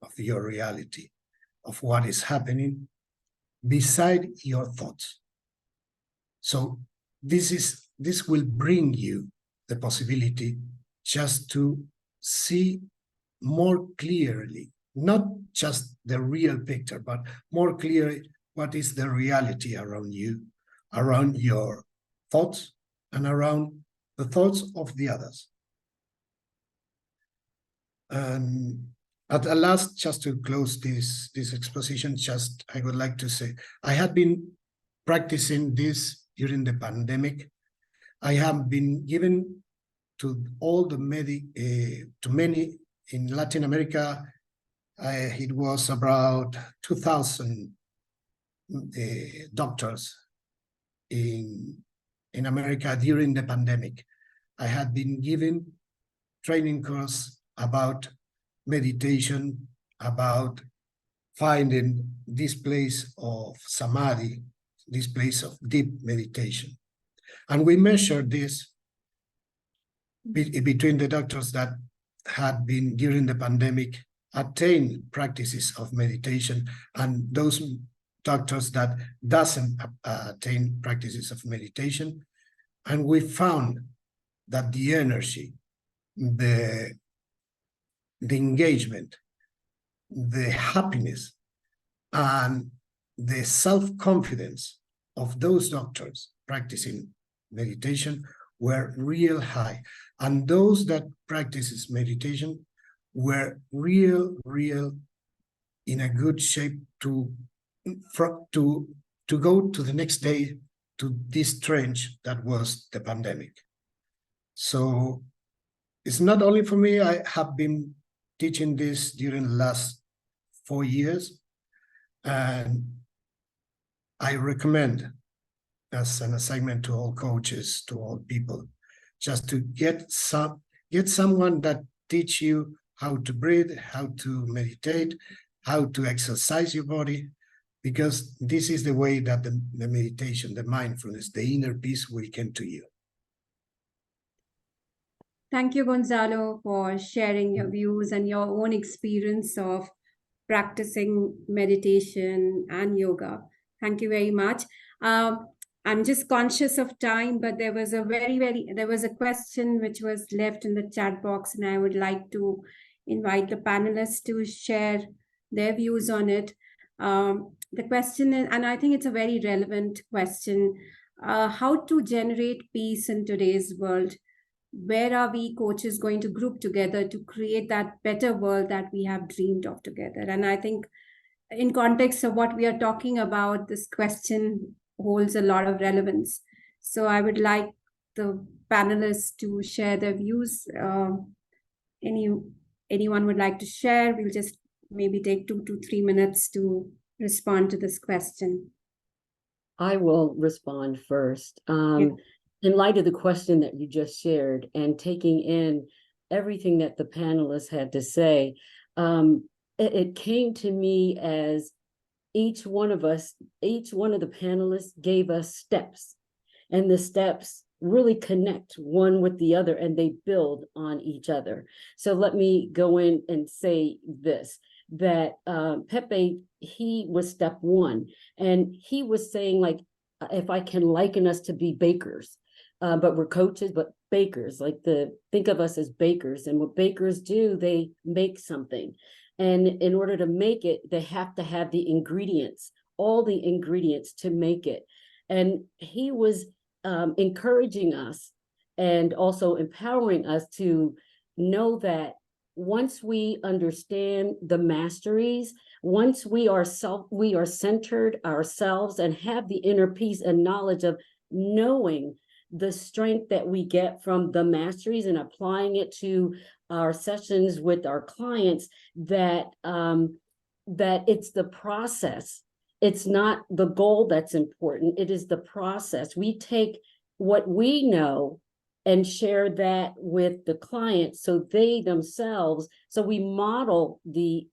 of your reality, of what is happening beside your thoughts. So this will bring you the possibility just to see more clearly, not just the real picture, but more clearly what is the reality around you, around your thoughts, and around the thoughts of the others. And at the last, just to close this exposition, I would like to say, I had been practicing this during the pandemic. I have been given to all the to many in Latin America. It was about 2,000 doctors in America during the pandemic. I had been given training course about meditation, about finding this place of samadhi, this place of deep meditation. And we measured this between the doctors that had been, during the pandemic, attained practices of meditation and those doctors that doesn't attain practices of meditation. And we found that the energy, the engagement, the happiness, and the self-confidence of those doctors practicing meditation were real high. And those that practices meditation were real in a good shape to go to the next day to this trench that was the pandemic. So it's not only for me. I have been teaching this during the last 4 years, and I recommend as an assignment to all coaches, to all people, just to get someone that teach you how to breathe, how to meditate, how to exercise your body, because this is the way that the meditation, the mindfulness, the inner peace will come to you. Thank you, Gonzalo, for sharing your views and your own experience of practicing meditation and yoga. Thank you very much. I'm just conscious of time, but there was a question which was left in the chat box, and I would like to invite the panelists to share their views on it. The question is, and I think it's a very relevant question, how to generate peace in today's world? Where are we coaches going to group together to create that better world that we have dreamed of together? And I think in context of what we are talking about, this question holds a lot of relevance. So I would like the panelists to share their views. Anyone would like to share? We'll just maybe take 2 to 3 minutes to respond to this question. I will respond first. In light of the question that you just shared and taking in everything that the panelists had to say, it came to me as each one of the panelists gave us steps, and the steps really connect one with the other and they build on each other. So let me go in and say this, that Pepe, he was step one, and he was saying, like, if I can liken us to be bakers, but we're coaches, but bakers, think of us as bakers. And what bakers do, they make something. And in order to make it, they have to have the ingredients, all the ingredients to make it. And he was encouraging us and also empowering us to know that once we understand the masteries, once we are centered ourselves and have the inner peace and knowledge of knowing the strength that we get from the masteries and applying it to our sessions with our clients, that it's the process. It's not the goal that's important. It is the process. We take what we know and share that with the client so they themselves, so we model the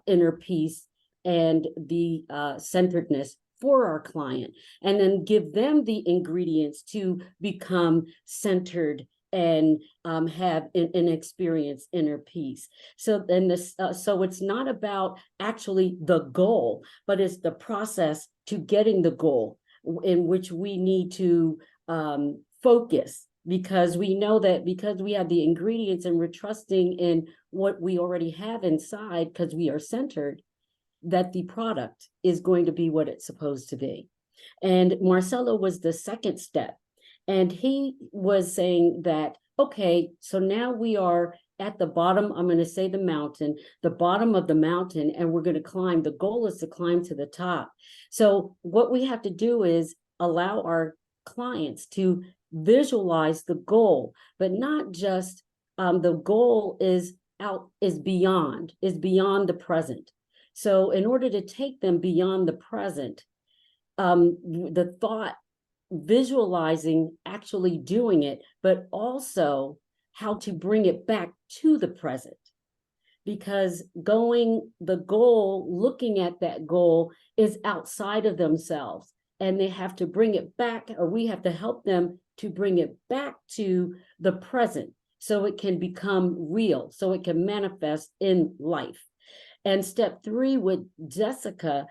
inner peace and the centeredness for our client, and then give them the ingredients to become centered and have an experience inner peace. So then this, so it's not about actually the goal, but it's the process to getting the goal, in which we need to focus, because we know that because we have the ingredients and we're trusting in what we already have inside, because we are centered, that the product is going to be what it's supposed to be. And Marcelo was the second step. And he was saying that, okay, so now we are at the bottom, I'm going to say the bottom of the mountain, and we're going to climb. The goal is to climb to the top. So what we have to do is allow our clients to visualize the goal, but not just the goal is beyond the present. So in order to take them beyond the present, the thought, visualizing, actually doing it, but also how to bring it back to the present. Because looking at that goal is outside of themselves, and they have to bring it back, or we have to help them to bring it back to the present so it can become real, so it can manifest in life. And step 3 with Jessica,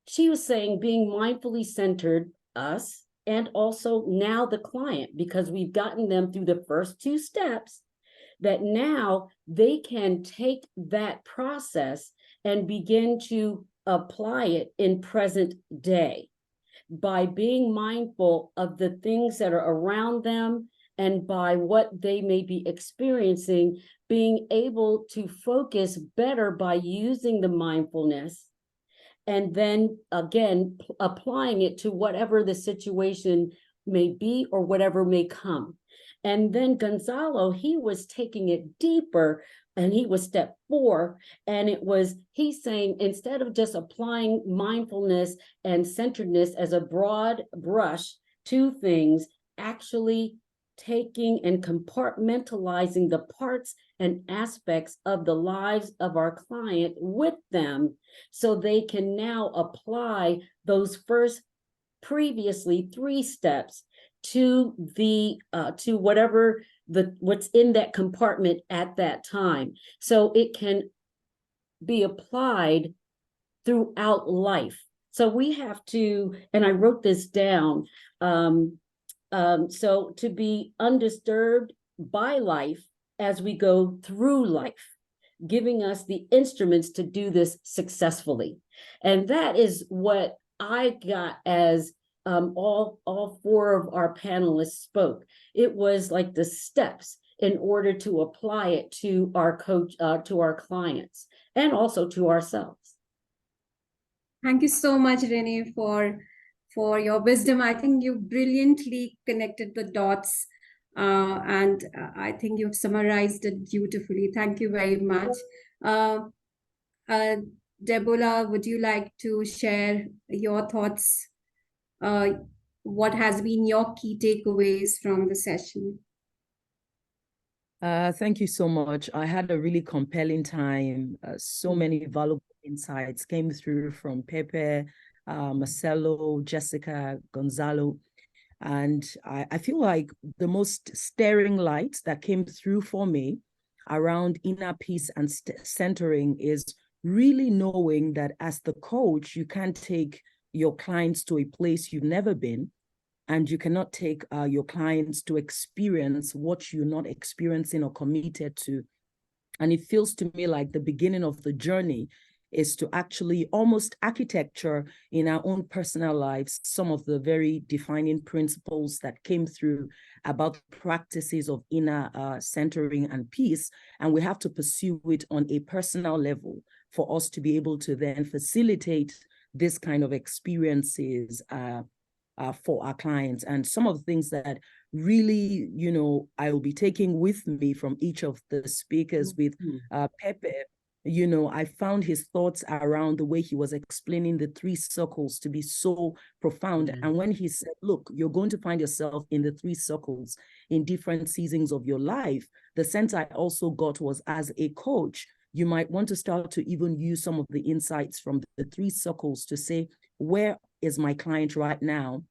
she was saying being mindfully centered, us, and also now the client, because we've gotten them through the first 2 steps, that now they can take that process and begin to apply it in present day by being mindful of the things that are around them and by what they may be experiencing, being able to focus better by using the mindfulness, and then again applying it to whatever the situation may be or whatever may come. And then Gonzalo, he was taking it deeper, and he was step 4, and he's saying, instead of just applying mindfulness and centeredness as a broad brush to things, actually taking and compartmentalizing the parts and aspects of the lives of our client with them, so they can now apply those previously 3 steps to what's in that compartment at that time, so it can be applied throughout life. So we have to, and I wrote this down, so to be undisturbed by life as we go through life, giving us the instruments to do this successfully. And that is what I got as all 4 of our panelists spoke. It was like the steps in order to apply it to our to our clients, and also to ourselves. Thank you so much, Renee, for your wisdom. I think you brilliantly connected the dots, and I think you've summarized it beautifully. Thank you very much. Deborah, would you like to share your thoughts? What has been your key takeaways from the session? Thank you so much. I had a really compelling time. So many valuable insights came through from Pepe, Marcelo, Jessica, Gonzalo. And I feel like the most staring light that came through for me around inner peace and centering is really knowing that as the coach, you can't take your clients to a place you've never been, and you cannot take your clients to experience what you're not experiencing or committed to. And it feels to me like the beginning of the journey is to actually almost architecture in our own personal lives some of the very defining principles that came through about practices of inner centering and peace. And we have to pursue it on a personal level for us to be able to then facilitate this kind of experiences for our clients. And some of the things that really, I will be taking with me from each of the speakers with Pepe, I found his thoughts around the way he was explaining the 3 circles to be so profound. And when he said, look, you're going to find yourself in the 3 circles in different seasons of your life, the sense I also got was, as a coach, you might want to start to even use some of the insights from the 3 circles to say, where is my client right now?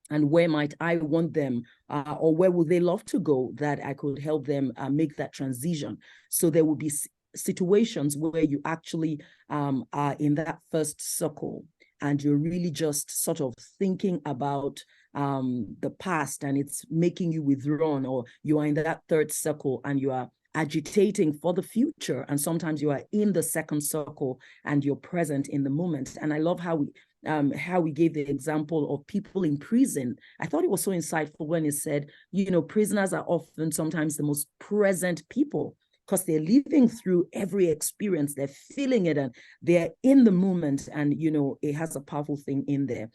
And where might I want them, or where would they love to go that I could help them make that transition? So there will be situations where you actually are in that first circle and you're really just sort of thinking about the past, and it's making you withdrawn, or you are in that third circle and you are agitating for the future. And sometimes you are in the second circle and you're present in the moment. And I love how we gave the example of people in prison. I thought it was so insightful when it said, prisoners are often sometimes the most present people because they're living through every experience, they're feeling it, and they're in the moment. And, it has a powerful thing in there.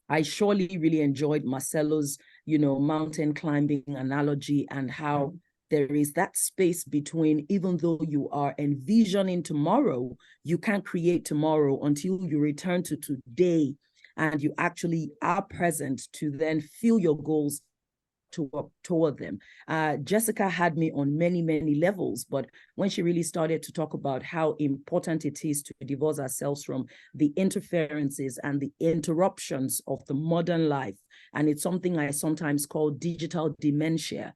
I surely really enjoyed Marcelo's, mountain climbing analogy, and how there is that space between, even though you are envisioning tomorrow, you can't create tomorrow until you return to today and you actually are present to then feel your goals to work toward them. Jessica had me on many, many levels, but when she really started to talk about how important it is to divorce ourselves from the interferences and the interruptions of the modern life, and it's something I sometimes call digital dementia.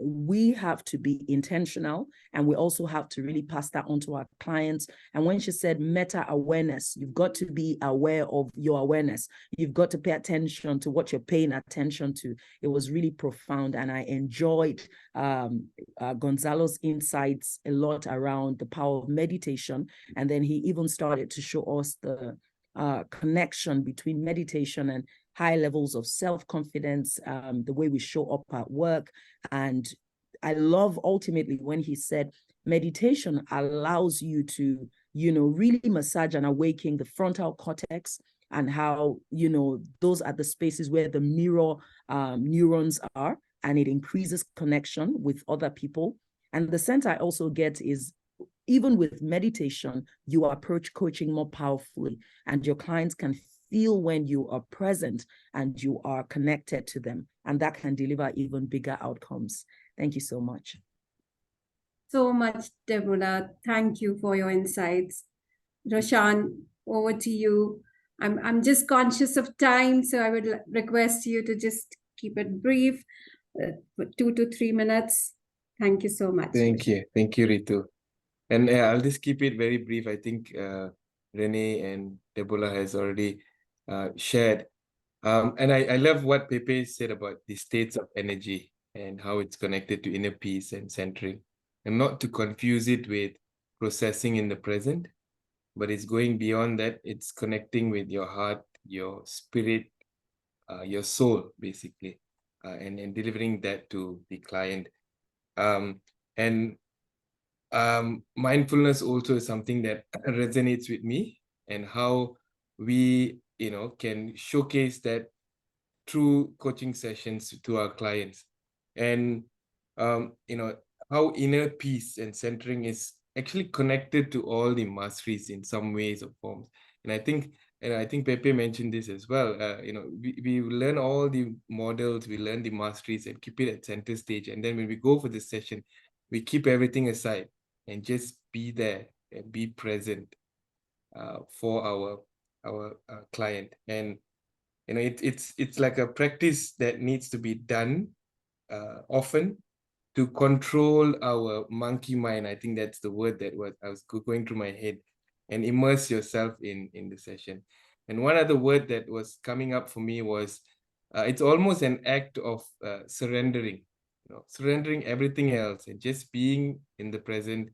We have to be intentional, and we also have to really pass that on to our clients. And when she said meta-awareness, you've got to be aware of your awareness. You've got to pay attention to what you're paying attention to. It was really profound, and I enjoyed Gonzalo's insights a lot around the power of meditation. And then he even started to show us the connection between meditation and high levels of self-confidence, the way we show up at work. And I love ultimately when he said meditation allows you to, really massage and awaken the frontal cortex, and how, those are the spaces where the mirror neurons are, and it increases connection with other people. And the sense I also get is, even with meditation, you approach coaching more powerfully, and your clients can feel when you are present and you are connected to them, and that can deliver even bigger outcomes. Thank you so much. So much, Deborah. Thank you for your insights. Roshan, over to you. I'm just conscious of time, so I would request you to just keep it brief, 2 to 3 minutes. Thank you so much. Thank you, Ritu. And I'll just keep it very brief. I think Renee and Deborah has already shared. And I love what Pepe said about the states of energy and how it's connected to inner peace and centering, and not to confuse it with processing in the present, but it's going beyond that. It's connecting with your heart, your spirit, your soul, basically, and delivering that to the client. Mindfulness also is something that resonates with me, and how we, can showcase that through coaching sessions to our clients. And, how inner peace and centering is actually connected to all the masteries in some ways or forms. And I think Pepe mentioned this as well. We learn all the models, we learn the masteries and keep it at center stage. And then when we go for this session, we keep everything aside and just be there and be present for our client. And it's like a practice that needs to be done often to control our monkey mind. I think that's the word that I was going through my head, and immerse yourself in the session. And one other word that was coming up for me was it's almost an act of surrendering, surrendering everything else and just being in the present,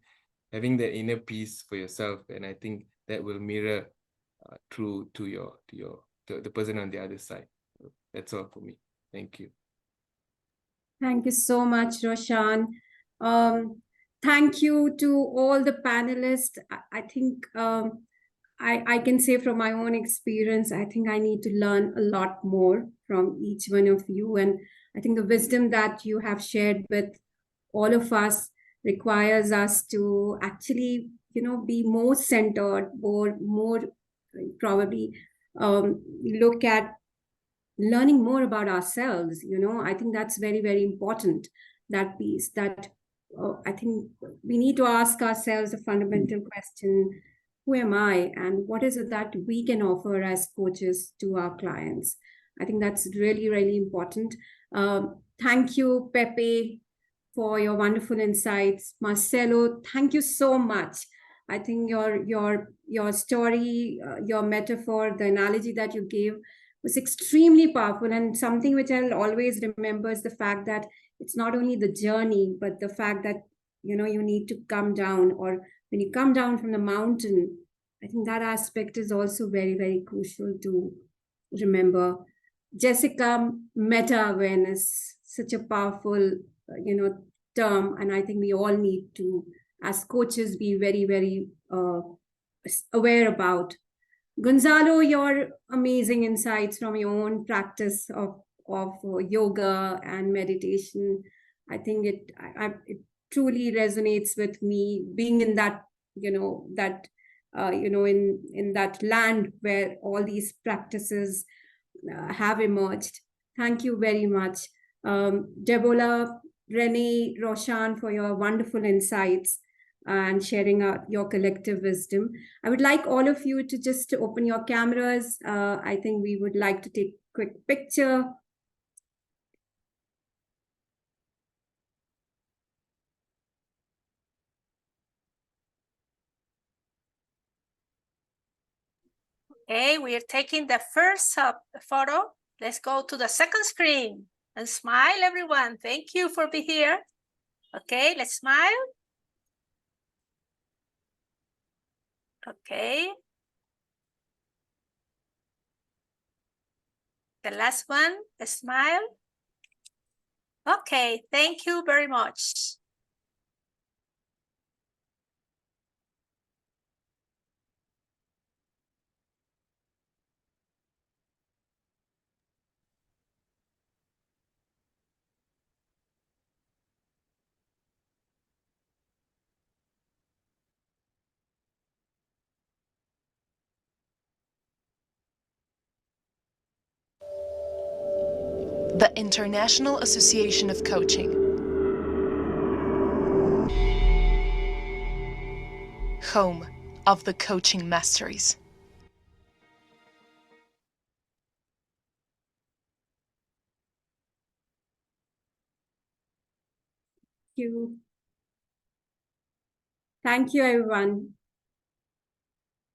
having that inner peace for yourself. And I think that will mirror through to the person on the other side. That's all for me. Thank you. Thank you so much, Roshan. Thank you to all the panelists. I think I can say from my own experience, I think I need to learn a lot more from each one of you. And I think the wisdom that you have shared with all of us requires us to actually, be more centered, more probably look at learning more about ourselves. I think that's very, very important, that piece, that I think we need to ask ourselves a fundamental question: who am I, and what is it that we can offer as coaches to our clients? I think that's really, really important. Thank you, Pepe, for your wonderful insights. Marcelo, thank you so much. I think your story, your metaphor, the analogy that you gave was extremely powerful, and something which I'll always remember is the fact that it's not only the journey, but the fact that, you need to come down, or when you come down from the mountain, I think that aspect is also very, very crucial to remember. Jessica, meta-awareness, such a powerful, term, and I think we all need to, as coaches, be very, very aware about. Gonzalo, your amazing insights from your own practice of yoga and meditation. I think it truly resonates with me, being in that, in that land where all these practices have emerged. Thank you very much. Debola, Renee, Roshan, for your wonderful insights and sharing your collective wisdom. I would like all of you to just open your cameras. I think we would like to take a quick picture. Okay, we are taking the first photo. Let's go to the second screen and smile, everyone. Thank you for being here. Okay, let's smile. Okay. The last one, a smile. Okay, thank you very much. The International Association of Coaching. Home of the Coaching Masteries. Thank you, everyone.